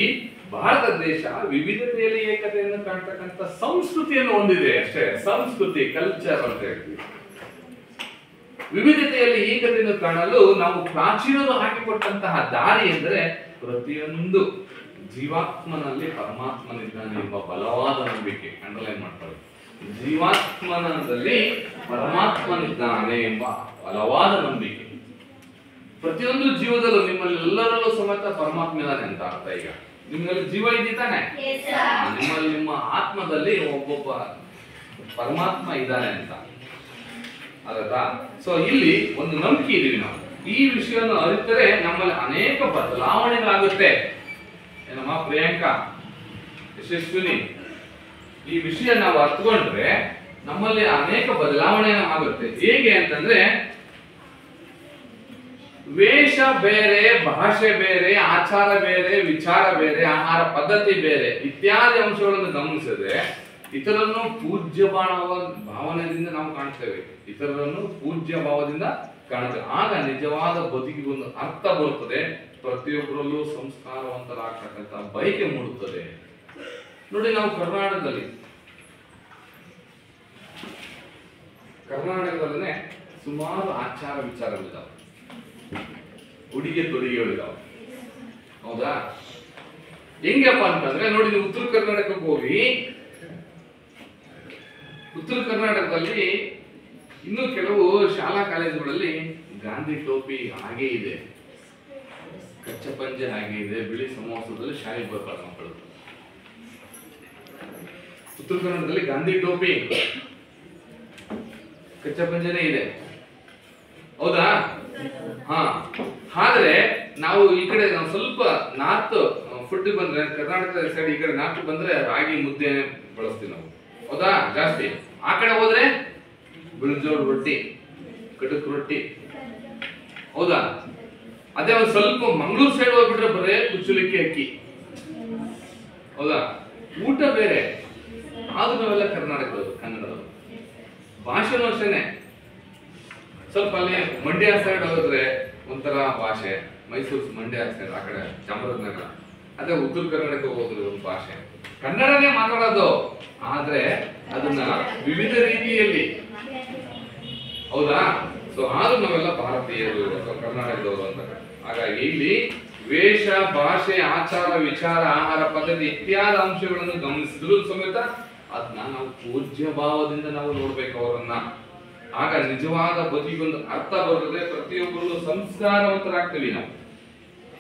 ಭಾರತ ದೇಶ ವಿವಿಧತೆಯಲ್ಲಿ ಏಕತೆಯನ್ನು ಕಾಣ್ತಕ್ಕಂಥ ಸಂಸ್ಕೃತಿಯನ್ನು ಹೊಂದಿದೆ ಅಷ್ಟೇ. ಸಂಸ್ಕೃತಿ, ಕಲ್ಚರ್ ಅಂತ ಹೇಳ್ತೀವಿ. ವಿವಿಧತೆಯಲ್ಲಿ ಏಕತೆಯನ್ನು ಕಾಣಲು ನಾವು ಪ್ರಾಚೀನರು ಹಾಕಿಕೊಟ್ಟಂತಹ ದಾರಿ ಎಂದರೆ ಪ್ರತಿಯೊಂದು ಜೀವಾತ್ಮನಲ್ಲಿ ಪರಮಾತ್ಮನಿದ್ದಾನೆ ಎಂಬ ಬಲವಾದ ನಂಬಿಕೆ. ಅಂಡರ್ಲೈನ್ ಮಾಡ್ತಾರೆ, ಜೀವಾತ್ಮನಲ್ಲಿ ಪರಮಾತ್ಮನಿದ್ದಾನೆ ಎಂಬ ಬಲವಾದ ನಂಬಿಕೆ. ಪ್ರತಿಯೊಂದು ಜೀವದಲ್ಲೂ ನಿಮ್ಮಲ್ಲಿ ಎಲ್ಲರಲ್ಲೂ ಸಮೇತ ಪರಮಾತ್ಮ ಇದ್ದಾನೆ ಅಂತ ಅರ್ಥ. ಈಗ ನಿಮ್ಮಲ್ಲಿ ಜೀವ ಇದ್ದಾನೆ, ನಿಮ್ಮಲ್ಲಿ ನಿಮ್ಮ ಆತ್ಮದಲ್ಲಿ ಒಬ್ಬೊಬ್ಬ ಪರಮಾತ್ಮ ಇದ್ದಾನೆ ಅಂತ ಅರ್ಥ. ಸೊ ಇಲ್ಲಿ ಒಂದು ನಂಬಿಕೆ ಇದೀವಿ ನಾವು. ಈ ವಿಷಯವನ್ನು ಅರಿತರೆ ನಮ್ಮಲ್ಲಿ ಅನೇಕ ಬದಲಾವಣೆಗಳಾಗುತ್ತೆ. ಏನಮ್ಮ ಪ್ರಿಯಾಂಕಾ, ಯಶಸ್ವಿನಿ, ಈ ವಿಷಯ ನಾವು ಅರ್ಥಕೊಂಡ್ರೆ ನಮ್ಮಲ್ಲಿ ಅನೇಕ ಬದಲಾವಣೆ ಆಗುತ್ತೆ. ಹೇಗೆ ಅಂತಂದ್ರೆ ವೇಷ ಬೇರೆ, ಭಾಷೆ ಬೇರೆ, ಆಚಾರ ಬೇರೆ, ವಿಚಾರ ಬೇರೆ, ಆಹಾರ ಪದ್ಧತಿ ಬೇರೆ ಇತ್ಯಾದಿ ಅಂಶಗಳನ್ನು ಗಮನಿಸಿದ್ರೆ ಇತರರನ್ನು ಪೂಜ್ಯ ಭಾವನೆಯಿಂದ ನಾವು ಕಾಣ್ತೇವೆ. ಇತರರನ್ನು ಪೂಜ್ಯ ಭಾವದಿಂದ ಕಾಣ್ತೇವೆ. ಆಗ ನಿಜವಾದ ಬದುಕಿಗೆ ಒಂದು ಅರ್ಥ ಬರುತ್ತದೆ. ಪ್ರತಿಯೊಬ್ಬರಲ್ಲೂ ಸಂಸ್ಕಾರವಂತರಾಗ್ತಕ್ಕಂಥ ಬಯಕೆ ಮೂಡುತ್ತದೆ. ನೋಡಿ, ನಾವು ಕರ್ನಾಟಕದಲ್ಲೇ ಸುಮಾರು ಆಚಾರ ವಿಚಾರಗಳಿದ್ದಾವೆ, ಉಡುಗೆ ತೊಡುಗೆಗಳಿದ್ದಾವೆ. ಹೌದಾ? ಹೆಂಗಪ್ಪ ಅಂತಂದ್ರೆ ನೋಡಿ, ನೀವು ಉತ್ತರ ಕರ್ನಾಟಕಕ್ಕೆ ಹೋಗಿ, ಉತ್ತರ ಕರ್ನಾಟಕದಲ್ಲಿ ಇನ್ನೂ ಕೆಲವು ಶಾಲಾ ಕಾಲೇಜುಗಳಲ್ಲಿ ಗಾಂಧಿ ಟೋಪಿ ಹಾಗೆ ಇದೆ, ಕಚ್ಚ ಪಂಜೆ ಹಾಗೆ ಇದೆ, ಬಿಳಿ ಸಮೋಸದಲ್ಲಿ ಶಾಲೆಗೆ ಬರ್ತಾರೆ ಮಕ್ಕಳು. ಉತ್ತರ ಕನ್ನಡದಲ್ಲಿ ಗಾಂಧಿ ಟೋಪಿ, ಕಚ್ಚ ಪಂಜೆನೇ ಇದೆ. ಹೌದಾ? ಹಾ. ಆದ್ರೆ ನಾವು ಈ ಕಡೆ ನಾವು ಸ್ವಲ್ಪ ನಾರ್ತ್ ಫುಡ್ ಬಂದ್ರೆ, ಕರ್ನಾಟಕದ ಸೈಡ್ ಈ ಕಡೆ ನಾರ್ತ್ ಬಂದ್ರೆ ರಾಗಿ ಮುದ್ದೆ ಬಳಸ್ತೀವಿ ನಾವು. ಹೌದಾ? ಜಾಸ್ತಿ. ಆ ಕಡೆ ಹೋದ್ರೆ ಬಿಳಿಜೋಳ ರೊಟ್ಟಿ, ಕಟಕ್ ರೊಟ್ಟಿ. ಹೌದಾ? ಅದೇ ಒಂದು ಸ್ವಲ್ಪ ಮಂಗಳೂರು ಸೈಡ್ ಹೋಗ್ಬಿಟ್ರೆ ಬರೇ ಕುಚ್ಚುಲಿಕ್ಕಿ ಅಕ್ಕಿ. ಹೌದಾ? ಊಟ ಬೇರೆ. ಆದ್ರೂ ನಾವೆಲ್ಲ ಕರ್ನಾಟಕದವರು, ಕನ್ನಡದವರು. ಭಾಷೆನೂ ಅಷ್ಟೇನೆ. ಸ್ವಲ್ಪ ಅಲ್ಲಿ ಮಂಡ್ಯ ಸೈಡ್ ಹೋದ್ರೆ ಒಂಥರ ಭಾಷೆ, ಮೈಸೂರು ಮಂಡ್ಯ ಸೈಡ್, ಆ ಕಡೆ ಚಾಮರಾಜನಗರ. ಅದೇ ಉತ್ತರ ಕರ್ನಾಟಕ ಹೋದ್ರೆ ಒಂದು ಭಾಷೆ, ಕನ್ನಡನೇ ಮಾತಾಡೋದು, ಆದ್ರೆ ಅದನ್ನ ವಿವಿಧ ರೀತಿಯಲ್ಲಿ. ಹೌದಾ? ಸೊ ಆದ್ರೂ ನಾವೆಲ್ಲ ಭಾರತೀಯರು, ಕರ್ನಾಟಕದವರು ಅಂತ. ಹಾಗಾಗಿ ಇಲ್ಲಿ ವೇಷ, ಭಾಷೆ, ಆಚಾರ, ವಿಚಾರ, ಆಹಾರ ಪದ್ಧತಿ ಇತ್ಯಾದಿ ಅಂಶಗಳನ್ನು ಗಮನಿಸಿದ್ರು ಸಮೇತ ಅದನ್ನ ನಾವು ಪೂಜ್ಯ ಭಾವದಿಂದ ನಾವು ನೋಡ್ಬೇಕು ಅವರನ್ನ. ಆಗ ನಿಜವಾದ ಬದುಕಿಗೊಂದು ಅರ್ಥ ಬರ್ತದೆ. ಪ್ರತಿಯೊಬ್ಬರು ಸಂಸ್ಕಾರವಂತರಾಗ್ತೀವಿ ನಾವು.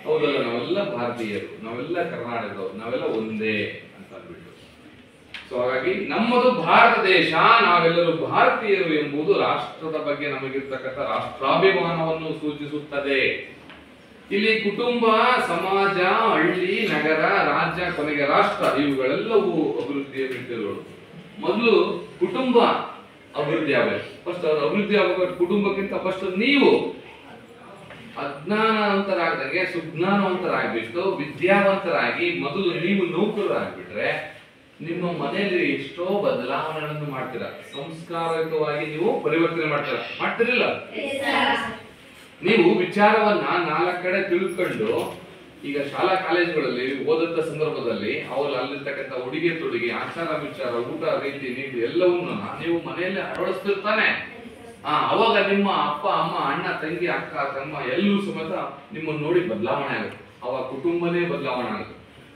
ಹೌದಲ್ಲ? ನಾವೆಲ್ಲ ಭಾರತೀಯರು, ನಾವೆಲ್ಲ ಕರ್ನಾಟಕದವರು, ನಾವೆಲ್ಲ ಒಂದೇ ಅಂತ ಅಂದ್ಬಿಟ್ಟು. ಸೊ ಹಾಗಾಗಿ ನಮ್ಮದು ಭಾರತ ದೇಶ, ನಾವೆಲ್ಲರೂ ಭಾರತೀಯರು ಎಂಬುದು ರಾಷ್ಟ್ರದ ಬಗ್ಗೆ ನಮಗಿರ್ತಕ್ಕಂಥ ರಾಷ್ಟ್ರಾಭಿಮಾನವನ್ನು ಸೂಚಿಸುತ್ತದೆ. ಇಲ್ಲಿ ಕುಟುಂಬ, ಸಮಾಜ, ಹಳ್ಳಿ, ನಗರ, ರಾಜ್ಯ, ಕೊನೆಗೆ ರಾಷ್ಟ್ರ, ಇವುಗಳೆಲ್ಲವೂ ಅಭಿವೃದ್ಧಿಯ ಮೆಟ್ಟಿಲುಗಳು. ಮೊದಲು ಕುಟುಂಬ ಅಭಿವೃದ್ಧಿ ಆಗಬೇಕು. ಫಸ್ಟ್ ಅಭಿವೃದ್ಧಿ ಆಗಬೇಕು. ಕುಟುಂಬಕ್ಕಿಂತ ಫಸ್ಟ್ ನೀವು ಅಜ್ಞಾನವಂತರಾಗದಂಗೆ ಸುಜ್ಞಾನವಂತರಾಗ್ಬಿಟ್ಟು ವಿದ್ಯಾವಂತರಾಗಿ ಮೊದಲು ನೀವು ನೌಕರರಾಗ್ಬಿಟ್ರೆ ನಿಮ್ಮ ಮನೆಯಲ್ಲಿ ಎಷ್ಟೋ ಬದಲಾವಣೆಗಳನ್ನು ಮಾಡ್ತೀರಾ. ಸಂಸ್ಕಾರಯುತವಾಗಿ ನೀವು ಪರಿವರ್ತನೆ ಮಾಡ್ತಿರಲಿಲ್ಲ. ನೀವು ವಿಚಾರವನ್ನ 4 ಕಡೆ ತಿಳ್ಕೊಂಡು ಈಗ ಶಾಲಾ ಕಾಲೇಜುಗಳಲ್ಲಿ ಓದಂತ ಸಂದರ್ಭದಲ್ಲಿ ಅವ್ರು ಅಲ್ಲಿರ್ತಕ್ಕಂಥ ಉಡುಗೆ ತೊಡುಗೆ, ಆಚಾರ ವಿಚಾರ, ಊಟ ರೀತಿ ನೀತಿ ಎಲ್ಲವನ್ನೂ ನೀವು ಮನೆಯಲ್ಲೇ ಅಳವಡಿಸ್ತಿರ್ತಾನೆ. ಅವಾಗ ನಿಮ್ಮ ಅಪ್ಪ, ಅಮ್ಮ, ಅಣ್ಣ, ತಂಗಿ, ಅಕ್ಕ, ತಮ್ಮ ಎಲ್ಲರೂ ಸಮೇತ ನಿಮ್ಮನ್ನು ನೋಡಿ ಬದಲಾವಣೆ ಆಗುತ್ತೆ. ಅವಾಗ ಕುಟುಂಬನೇ ಬದಲಾವಣೆ ಆಗುತ್ತೆ.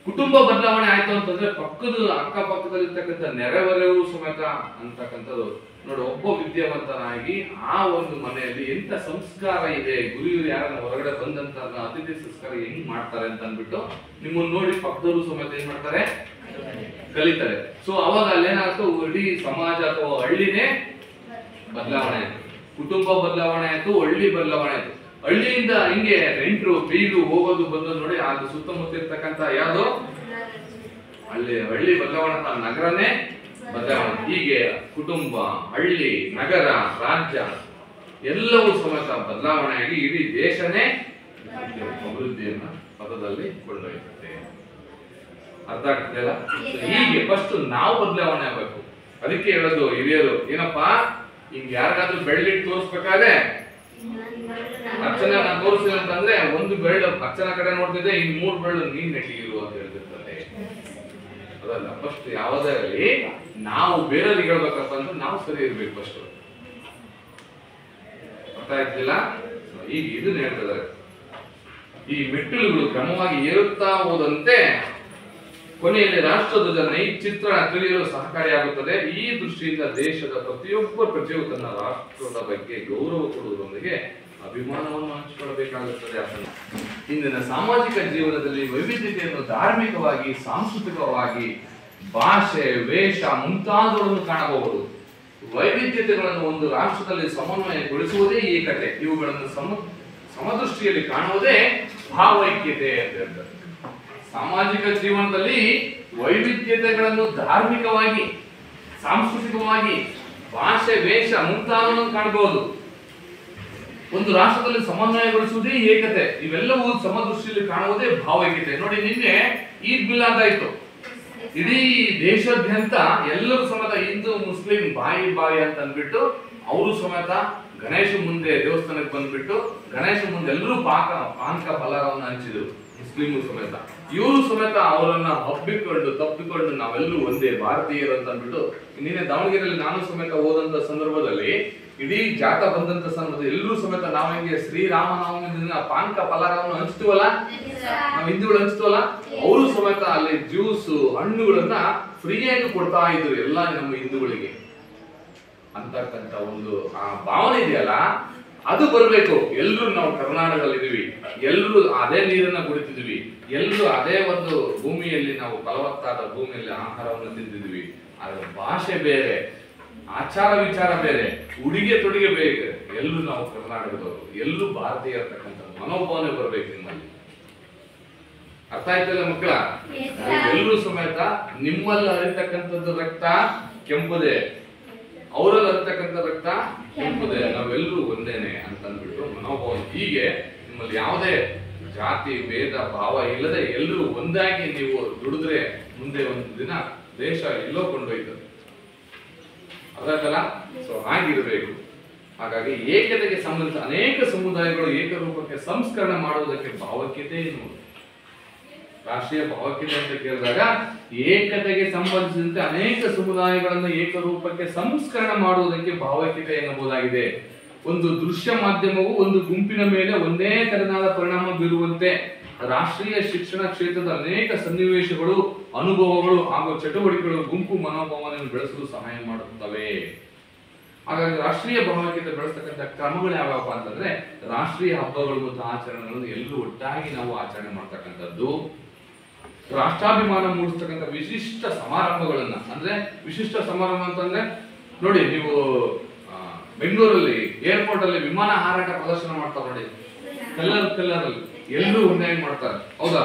ಕುಟುಂಬ ಬದಲಾವಣೆ ಆಯ್ತು ಅಂತಂದ್ರೆ ಪಕ್ಕದ ಅಕ್ಕಪಕ್ಕದಲ್ಲಿರ್ತಕ್ಕಂಥ ನೆರೆಹೊರೆಯವರು ಸಮೇತ ಅಂತಕ್ಕಂಥದ್ದು ನೋಡಿ. ಒಬ್ಬ ವಿದ್ಯಾವಂತನಾಗಿ ಆ ಒಂದು ಮನೆಯಲ್ಲಿ ಎಂತ ಸಂಸ್ಕಾರ ಇದೆ, ಗುರುಗಳು ಯಾರನ್ನ ಹೊರಗಡೆ ಬಂದಂತ ಅತಿಥಿ ಸಂಸ್ಕಾರ ಹೆಂಗ್ ಮಾಡ್ತಾರೆ ಅಂತ ಅಂದ್ಬಿಟ್ಟು ನಿಮ್ಮನ್ನು ನೋಡಿ ಪಕ್ಕದವರು ಸಮೇತ ಏನ್ ಮಾಡ್ತಾರೆ, ಕಲಿತಾರೆ. ಸೊ ಅವಾಗ ಅಲ್ಲೇನಾಯ್ತು, ಇಡೀ ಸಮಾಜ ಅಥವಾ ಹಳ್ಳಿನೇ ಬದಲಾವಣೆ ಆಯ್ತು. ಕುಟುಂಬ ಬದಲಾವಣೆ ಆಯ್ತು, ಹಳ್ಳಿ ಬದಲಾವಣೆ ಆಯ್ತು. ಹಳ್ಳಿಯಿಂದ ಹಿಂಗೆ ನೆಂಟರು ಬೀರು ಹೋಗೋದು ಬಂದು ನೋಡಿ ಅದು ಸುತ್ತಮುತ್ತ ಇರ್ತಕ್ಕಂಥ ಯಾವ್ದು ಹಳ್ಳಿ ಬದಲಾವಣೆ, ನಗರನೇ ಬದಲಾವಣೆ. ಹೀಗೆ ಕುಟುಂಬ, ಹಳ್ಳಿ, ನಗರ, ರಾಜ್ಯ ಎಲ್ಲವೂ ಸಮೇತ ಬದಲಾವಣೆಯಾಗಿ ಇಡೀ ದೇಶನೇ ಅಭಿವೃದ್ಧಿಯನ್ನ ಪದದಲ್ಲಿ ಕೊಂಡೊಯ್ಯುತ್ತೆ. ಅರ್ಥ ಆಗ್ತದಲ್ಲ? ಹೀಗೆ ಫಸ್ಟ್ ನಾವು ಬದಲಾವಣೆ ಆಗ್ಬೇಕು. ಅದಕ್ಕೆ ಹೇಳೋದು ಹಿರಿಯರು, ಏನಪ್ಪಾ ಹಿಂಗ್ ಯಾರಿಗಾದ್ರೂ ಬೆಳ್ಳಿಟ್ಟು ತೋರಿಸ್ಬೇಕಾದ್ರೆ ಅರ್ಚನ ನಾನು ತೋರಿಸಿದೆ ಅಂತಂದ್ರೆ ಒಂದು ಬೆರಳು ಅರ್ಚನ ಕಡೆ ನೋಡ್ತಿದ್ದೆ, ಇನ್ 3 ಬೆರಳು ನೀನ್ ನೆಟ್ಟಿಗಿರು ಅಂತ ಹೇಳ್ತಿರ್ತದೆ. ಅದಲ್ಲ, ಫಸ್ಟ್ ಯಾವುದೇ ಆಗಲಿ ನಾವು ಬೇರೆಯವ್ರಿಗೆ ಹೇಳ್ಬೇಕಪ್ಪ ಅಂದ್ರೆ ನಾವು ಸರಿ ಇರ್ಬೇಕು ಫಸ್ಟ್. ಅರ್ಥ ಆಗ್ತಿಲ್ಲ? ಈಗ ಇದನ್ನ ಹೇಳ್ತಿದ್ದಾರೆ, ಈ ಮೆಟ್ಟಿಲುಗಳು ಕ್ರಮವಾಗಿ ಏರುತ್ತಾ ಹೋದಂತೆ ಕೊನೆಯಲ್ಲಿ ರಾಷ್ಟ್ರಧ್ವಜ ಚಿತ್ರಣ ತಿಳಿಯಲು ಸಹಕಾರಿಯಾಗುತ್ತದೆ. ಈ ದೃಷ್ಟಿಯಿಂದ ದೇಶದ ಪ್ರತಿಯೊಬ್ಬ ಪ್ರಜೆಯು ತನ್ನ ರಾಷ್ಟ್ರದ ಬಗ್ಗೆ ಗೌರವ ಕೊಡುವುದರೊಂದಿಗೆ ಅಭಿಮಾನವನ್ನು ಹಂಚಿಕೊಳ್ಳಬೇಕಾಗುತ್ತದೆ. ಇಂದಿನ ಸಾಮಾಜಿಕ ಜೀವನದಲ್ಲಿ ವೈವಿಧ್ಯತೆಯನ್ನು ಧಾರ್ಮಿಕವಾಗಿ, ಸಾಂಸ್ಕೃತಿಕವಾಗಿ, ಭಾಷೆ, ವೇಷ ಮುಂತಾದವುಗಳನ್ನು ಕಾಣಬಹುದು. ವೈವಿಧ್ಯತೆಗಳನ್ನು ಒಂದು ರಾಷ್ಟ್ರದಲ್ಲಿ ಸಮನ್ವಯಗೊಳಿಸುವುದೇ ಏಕತೆ. ಇವುಗಳನ್ನು ಸಮದೃಷ್ಟಿಯಲ್ಲಿ ಕಾಣುವುದೇ ಭಾವೈಕ್ಯತೆ ಅಂತ ಹೇಳ್ತಾರೆ. ಸಾಮಾಜಿಕ ಜೀವನದಲ್ಲಿ ವೈವಿಧ್ಯತೆಗಳನ್ನು ಧಾರ್ಮಿಕವಾಗಿ, ಸಾಂಸ್ಕೃತಿಕವಾಗಿ, ಭಾಷೆ, ವೇಷ ಮುಂತಾದವನ್ನು ಕಾಣಬಹುದು. ಒಂದು ರಾಷ್ಟ್ರದಲ್ಲಿ ಸಮನ್ವಯಗೊಳಿಸುವುದೇ ಏಕತೆ. ಇವೆಲ್ಲವೂ ಸಮದೃಷ್ಟಿಯಲ್ಲಿ ಕಾಣುವುದೇ ಭಾವೈಕ್ಯತೆ. ನೋಡಿ, ನಿನ್ನೆ ಈದ್ ಮಿಲಾದ್ ಆಯ್ತು. ಇಡೀ ದೇಶಾದ್ಯಂತ ಎಲ್ಲರೂ ಸಮೇತ ಹಿಂದೂ ಮುಸ್ಲಿಂ ಬಾಯಿ ಅಂತ ಅಂದ್ಬಿಟ್ಟು ಅವರು ಸಮೇತ ಗಣೇಶ ಮುಂದೆ ದೇವಸ್ಥಾನಕ್ಕೆ ಬಂದ್ಬಿಟ್ಟು ಗಣೇಶ ಮುಂದೆ ಎಲ್ಲರೂ ಪಾನಕ ಫಲವನ್ನು ಹಂಚಿದ್ರು. ಮುಸ್ಲಿಮರು ಸಮೇತ, ಇವರು ಸಮೇತ ಅವರನ್ನ ತಪ್ಪಿಕೊಂಡು ನಾವೆಲ್ಲರೂ ಒಂದೇ ಭಾರತೀಯರು ಅಂತ ಅಂದ್ಬಿಟ್ಟು ನಿನ್ನೆ ದಾವಣಗೆರೆಯಲ್ಲಿ ನಾನು ಸಮೇತ ಹೋದಂತ ಸಂದರ್ಭದಲ್ಲಿ ಇಡೀ ಜಾತ ಬಂದಂತ ಸಂದರ್ಭದಲ್ಲಿ ಎಲ್ಲರೂ ಸಮೇತ ನಾವು ಹೆಂಗೆ ಶ್ರೀರಾಮನವಮಿ ದಿನ ಪಾನಕ ಫಲವನ್ನು ಹಂಚ್ತೀವಲ್ಲ, ನಾವು ಹಿಂದೂಗಳು ಹಂಚ್ತೀವಲ್ಲ, ಅವರು ಸಮೇತ ಅಲ್ಲಿ ಜ್ಯೂಸ್ ಹಣ್ಣುಗಳನ್ನ ಫ್ರೀಯಾಗಿ ಕೊಡ್ತಾ ಇದ್ರು ಎಲ್ಲ ನಮ್ಮ ಹಿಂದೂಗಳಿಗೆ ಅಂತಕ್ಕಂತ ಒಂದು ಆ ಭಾವನೆ ಇದೆಯಲ್ಲ, ಅದು ಬರ್ಬೇಕು. ಎಲ್ರು ನಾವು ಕರ್ನಾಟಕದಲ್ಲಿ ಇದೀವಿ, ಎಲ್ರು ಅದೇ ನೀರನ್ನ ಕುಡಿತಿದ್ವಿ, ಎಲ್ರು ಅದೇ ಒಂದು ಭೂಮಿಯಲ್ಲಿ ನಾವು ಫಲವತ್ತಾದ ಭೂಮಿಯಲ್ಲಿ ಆಹಾರವನ್ನು ತಿಂತಿದ್ವಿ. ಆದ್ರೆ ಭಾಷೆ ಬೇರೆ, ಆಚಾರ ವಿಚಾರ ಬೇರೆ, ಉಡುಗೆ ತೊಡುಗೆ ಬೇರೆ. ಎಲ್ರು ನಾವು ಕರ್ನಾಟಕದವರು, ಎಲ್ರು ಭಾರತೀಯ ಇರ್ತಕ್ಕಂಥ ಮನೋಭಾವನೆ ಬರ್ಬೇಕು ನಿಮ್ಮಲ್ಲಿ. ಅರ್ಥ ಆಯ್ತಲ್ಲ ಮಕ್ಕಳ? ಎಲ್ಲರೂ ಸಮೇತ ನಿಮ್ಮಲ್ಲಿ ಹರಿತಕ್ಕಂಥದ್ದು ರಕ್ತ ಕೆಂಪುದೇ, ಅವರಲ್ಲಿ ಹರಿತಕ್ಕಂಥ ರಕ್ತ ಕೆಂಪುದೇ, ನಾವೆಲ್ಲರೂ ಒಂದೇನೆ ಅಂತಂದ್ಬಿಟ್ಟು ಮನೋಭಾವನೆ. ಹೀಗೆ ನಿಮ್ಮಲ್ಲಿ ಯಾವುದೇ ಜಾತಿ ಭೇದ ಭಾವ ಇಲ್ಲದೆ ಎಲ್ಲರೂ ಒಂದಾಗಿ ನೀವು ದುಡಿದ್ರೆ ಮುಂದೆ ಒಂದು ದಿನ ದೇಶ ಎಲ್ಲೋ ಕೊಂಡೊಯ್ತದೆ. ಅದಕ್ಕಲ್ಲ, ಸೊ ಹಾಗಿರಬೇಕು. ಹಾಗಾಗಿ ಏಕತೆಗೆ ಸಂಬಂಧಿಸಿದ ಅನೇಕ ಸಮುದಾಯಗಳು ಏಕರೂಪಕ್ಕೆ ಸಂಸ್ಕರಣೆ ಮಾಡುವುದಕ್ಕೆ ಭಾವೈಕ್ಯತೆ ಎನ್ನುವುದು. ರಾಷ್ಟ್ರೀಯ ಭಾವೈಕ್ಯತೆ ಅಂತ ಕೇಳಿದಾಗ ಏಕತೆಗೆ ಸಂಬಂಧಿಸಿದಂತೆ ಅನೇಕ ಸಮುದಾಯಗಳನ್ನು ಏಕರೂಪಕ್ಕೆ ಸಂಸ್ಕರಣೆ ಮಾಡುವುದಕ್ಕೆ ಭಾವೈಕ್ಯತೆ ಎನ್ನಬಹುದಾಗಿದೆ. ಒಂದು ದೃಶ್ಯ ಮಾಧ್ಯಮವು ಒಂದು ಗುಂಪಿನ ಮೇಲೆ ಒಂದೇ ತೆರನಾದ ಪರಿಣಾಮ ಬೀರುವಂತೆ ರಾಷ್ಟ್ರೀಯ ಶಿಕ್ಷಣ ಕ್ಷೇತ್ರದ ಅನೇಕ ಸನ್ನಿವೇಶಗಳು, ಅನುಭವಗಳು ಹಾಗೂ ಚಟುವಟಿಕೆಗಳು ಗುಂಪು ಮನೋಭಾವನೆಯನ್ನು ಬೆಳೆಸಲು ಸಹಾಯ ಮಾಡುತ್ತವೆ. ಹಾಗಾಗಿ ರಾಷ್ಟ್ರೀಯ ಭಾವೈಕ್ಯತೆ ಬೆಳೆಸ್ತಕ್ಕಂಥ ಕ್ರಮಗಳು ಯಾವ್ಯಾವ ಅಂತಂದ್ರೆ, ರಾಷ್ಟ್ರೀಯ ಹಬ್ಬಗಳು ಮತ್ತು ಆಚರಣೆಗಳನ್ನು ಎಲ್ಲರೂ ಒಟ್ಟಾಗಿ ನಾವು ಆಚರಣೆ ಮಾಡ್ತಕ್ಕಂಥದ್ದು, ರಾಷ್ಟ್ರಾಭಿಮಾನ ಮೂಡಿಸ್ತಕ್ಕಂಥ ವಿಶಿಷ್ಟ ಸಮಾರಂಭಗಳನ್ನ, ಅಂದ್ರೆ ವಿಶಿಷ್ಟ ಸಮಾರಂಭ ಅಂತಂದ್ರೆ ನೋಡಿ, ನೀವು ಬೆಂಗಳೂರಲ್ಲಿ ಏರ್ಪೋರ್ಟ್ ಅಲ್ಲಿ ವಿಮಾನ ಹಾರಾಟ ಪ್ರದರ್ಶನ ಮಾಡ್ತಾರೆ ನೋಡಿ, ಕಲ್ಲರಲ್ಲಿ ಎಲ್ಲರೂ ಒಂದಾಗಿ ಮಾಡ್ತಾರೆ, ಹೌದಾ?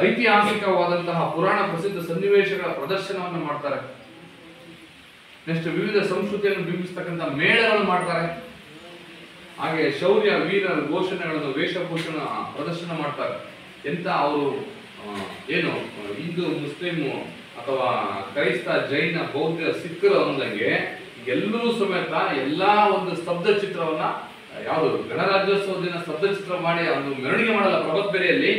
ಐತಿಹಾಸಿಕವಾದಂತಹ ಪುರಾಣ ಪ್ರಸಿದ್ಧ ಸನ್ನಿವೇಶಗಳ ಪ್ರದರ್ಶನವನ್ನು ಮಾಡ್ತಾರೆ. ನೆಕ್ಸ್ಟ್ ವಿವಿಧ ಸಂಸ್ಕೃತಿಯನ್ನು ಬಿಂಬಿಸ್ತಕ್ಕಂಥ ಮೇಳಗಳನ್ನು ಮಾಡ್ತಾರೆ. ಹಾಗೆ ಶೌರ್ಯ ವೀರ ಘೋಷಣೆಗಳನ್ನು ವೇಷಭೂಷಣ ಪ್ರದರ್ಶನ ಮಾಡ್ತಾರೆ. ಎಂತ ಅವರು ಏನು ಹಿಂದೂ ಮುಸ್ಲಿಂ ಅಥವಾ ಕ್ರೈಸ್ತ ಜೈನ ಬೌದ್ಧ ಸಿಖ್ಖರ ಅಂದಂಗೆ ಎಲ್ಲರೂ ಸಮೇತ ಎಲ್ಲಾ ಒಂದು ಸ್ತಬ್ಧ ಚಿತ್ರವನ್ನ, ಯಾವುದು ಗಣರಾಜ್ಯೋತ್ಸವ ದಿನ ಸ್ತಬ್ಧ ಚಿತ್ರ ಮಾಡಿ ಒಂದು ಮೆರವಣಿಗೆ ಮಾಡಲ್ಲ ಪ್ರಭತ್ಬೆರೆಯಲ್ಲಿ,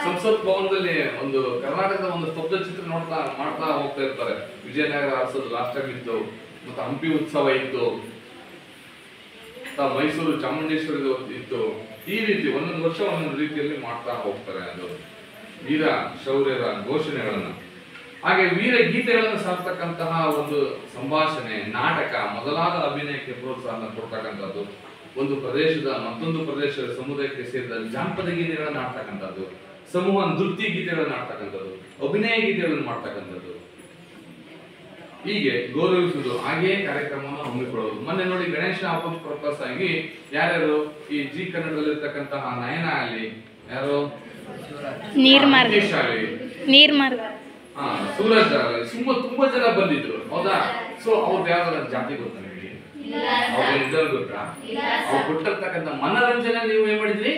ಸಂಸತ್ ಭವನದಲ್ಲಿ ಒಂದು ಕರ್ನಾಟಕದ ಒಂದು ಸ್ತಬ್ಧ ಚಿತ್ರ ಮಾಡ್ತಾ ಹೋಗ್ತಾ ಇರ್ತಾರೆ. ವಿಜಯನಗರ ಅರಸದ ರಾಷ್ಟ್ರವಿತ್ತು, ಮತ್ತೆ ಹಂಪಿ ಉತ್ಸವ ಇತ್ತು, ಮೈಸೂರು ಚಾಮುಂಡೇಶ್ವರಿ ಇತ್ತು. ಈ ರೀತಿ ಒಂದೊಂದು ವರ್ಷ ಒಂದೊಂದು ರೀತಿಯಲ್ಲಿ ಮಾಡ್ತಾ ಹೋಗ್ತಾರೆ ಅದು ವೀರ ಶೌರ್ಯರ ಘೋಷಣೆಗಳನ್ನ. ಹಾಗೆ ವೀರ ಗೀತೆಗಳನ್ನು ಸಾರ್ತಕ್ಕಂತಹ ಒಂದು ಸಂಭಾಷಣೆ, ನಾಟಕ ಮೊದಲಾದ ಅಭಿನಯಕ್ಕೆ ಪ್ರೋತ್ಸಾಹ ಕೊಡ್ತಕ್ಕಂಥದ್ದು, ಒಂದು ಪ್ರದೇಶದ ಮತ್ತೊಂದು ಪ್ರದೇಶದ ಸಮುದಾಯಕ್ಕೆ ಸೇರಿದ ಜಾನಪದ ಗೀತೆಗಳನ್ನು ಆಡ್ತಕ್ಕಂಥದ್ದು, ಸಮೂಹ ನೃತ್ಯ ಗೀತೆಗಳನ್ನು ಆಡ್ತಕ್ಕಂಥದ್ದು, ಅಭಿನಯ ಗೀತೆಗಳನ್ನು ಮಾಡ್ತಕ್ಕಂಥದ್ದು, ಹೀಗೆ ಗೌರವಿಸುವುದು, ಹಾಗೆಯೇ ಕಾರ್ಯಕ್ರಮವನ್ನು ಹಮ್ಮಿಕೊಳ್ಳೋದು. ಮೊನ್ನೆ ನೋಡಿ ಗಣೇಶ ಹಬ್ಬದ ಪರ್ಪಸ್ ಆಗಿ ಯಾರ್ಯಾರು ಈ ಜಿ ಕನ್ನಡದಲ್ಲಿರ್ತಕ್ಕಂತಹ ನಯನ ಅಲ್ಲಿ, ಯಾರು ಸೂರಜ್ ತುಂಬಾ ಜನ ಬಂದಿದ್ರು, ಹೌದಾ? ಸೊ ಅವ್ರದ್ದು ಯಾವ್ದಾರ ಜಾತಿ ಗೊತ್ತಾ ನಿಮಗೆ? ಅವ್ರ ಇದ್ರಲ್ಲಿ ಗೊತ್ತಾ? ಅವ್ರು ಕೊಟ್ಟಿರ್ತಕ್ಕಂಥ ಮನರಂಜನೆ ನೀವು ಏನ್ ಮಾಡಿದ್ರಿ?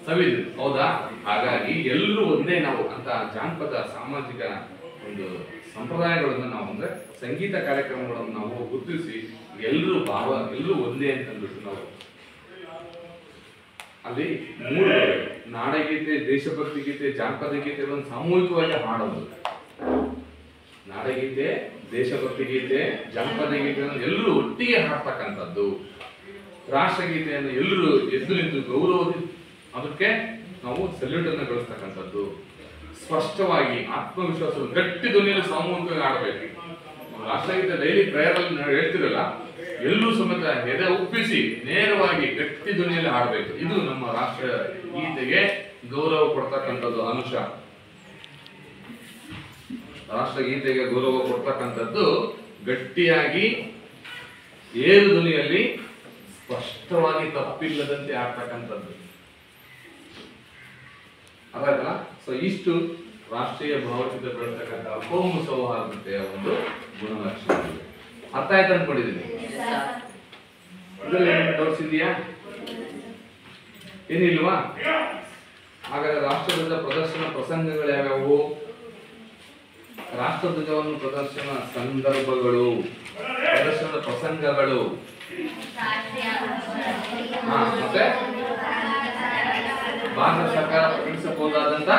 ಸವಿದ್ರಿ, ಹೌದಾ? ಹಾಗಾಗಿ ಎಲ್ಲರೂ ಒಂದೇ ನಾವು ಅಂತ ಜಾನಪದ ಸಾಮಾಜಿಕ ಒಂದು ಸಂಪ್ರದಾಯಗಳನ್ನು ನಾವು, ಅಂದ್ರೆ ಸಂಗೀತ ಕಾರ್ಯಕ್ರಮಗಳನ್ನು ನಾವು ಗುರುತಿಸಿ ಎಲ್ಲರೂ ಎಲ್ಲರೂ ಒಂದೇ ಅಂತಂದ್ಬಿಟ್ಟು ನಾವು ಅಲ್ಲಿ ಮೂರು ನಾಡಗೀತೆ, ದೇಶಭಕ್ತಿ ಗೀತೆ, ಜಾನಪದ ಗೀತೆಗಳನ್ನು ಸಾಮೂಹಿಕವಾಗಿ ಹಾಡೋದು. ನಾಡಗೀತೆ, ದೇಶಭಕ್ತಿ ಗೀತೆ, ಜನಪದ ಗೀತೆಯನ್ನು ಎಲ್ಲರೂ ಒಟ್ಟಿಗೆ ಹಾಡ್ತಕ್ಕಂಥದ್ದು. ರಾಷ್ಟ್ರಗೀತೆಯನ್ನು ಎಲ್ಲರೂ ಎದ್ದು ನಿಂತು ಗೌರವ ಅದಕ್ಕೆ ನಾವು ಸಲ್ಯೂಟ್ ಅನ್ನು ಗಳಿಸ್ತಕ್ಕಂಥದ್ದು. ಸ್ಪಷ್ಟವಾಗಿ ಆತ್ಮವಿಶ್ವಾಸ ಗಟ್ಟಿ ಧ್ವನಿಯಲ್ಲಿ ಸಾಮೂಹಿಕವಾಗಿ ಆಡಬೇಕು. ರಾಷ್ಟ್ರಗೀತೆ ಡೈಲಿ ಪ್ರೇಯರ್ ಅಲ್ಲಿ ನಾವು ಹೇಳ್ತಿರಲ್ಲ, ಎಲ್ಲರೂ ಸಮೇತ ಎದೆ ಉಪ್ಪಿಸಿ ನೇರವಾಗಿ ಗಟ್ಟಿ ಧ್ವನಿಯಲ್ಲಿ ಹಾಡಬೇಕು. ಇದು ನಮ್ಮ ರಾಷ್ಟ್ರ ಗೀತೆಗೆ ಗೌರವ ಕೊಡ್ತಕ್ಕಂಥದ್ದು ಅಂಶ. ರಾಷ್ಟ್ರಗೀತೆಗೆ ಗೌರವ ಕೊಡ್ತಕ್ಕಂಥದ್ದು ಗಟ್ಟಿಯಾಗಿ ಏರು ಧ್ವನಿಯಲ್ಲಿ ಸ್ಪಷ್ಟವಾಗಿ ತಪ್ಪಿಲ್ಲದಂತೆ ಆಗ್ತಕ್ಕಂಥದ್ದು. ಅದಾಯ್ತಲ್ಲ. ಸೊ ಇಷ್ಟು ರಾಷ್ಟ್ರೀಯ ಭಾವಚಿತ್ರ ಬೆಳೆಸ್ತಕ್ಕಂಥ ಕೋಮು ಸೌಹಾರ್ದತೆಯ ಒಂದು ಗುಣಲಕ್ಷಣ. ಅರ್ಥ ಆಯ್ತು ಅನ್ಕೊಂಡಿದ್ದೀನಿ. ಇದರಲ್ಲಿ ಏನೇನು ಡೌಟ್ಸ್ ಇದೆಯಾ? ಏನಿಲ್ವಾ? ಹಾಗಾದ್ರೆ ರಾಷ್ಟ್ರಧ್ವಜ ಪ್ರದರ್ಶನ ಪ್ರಸಂಗಗಳು ಯಾವ್ಯಾವು? ರಾಷ್ಟ್ರಧ್ವಜವನ್ನು ಪ್ರದರ್ಶನ ಸಂದರ್ಭಗಳು, ಪ್ರದರ್ಶನದ ಪ್ರಸಂಗಗಳು, ಮತ್ತೆ ಭಾರತ ಸರ್ಕಾರ ಪ್ರಕಟಿಸಬಹುದಾದಂತ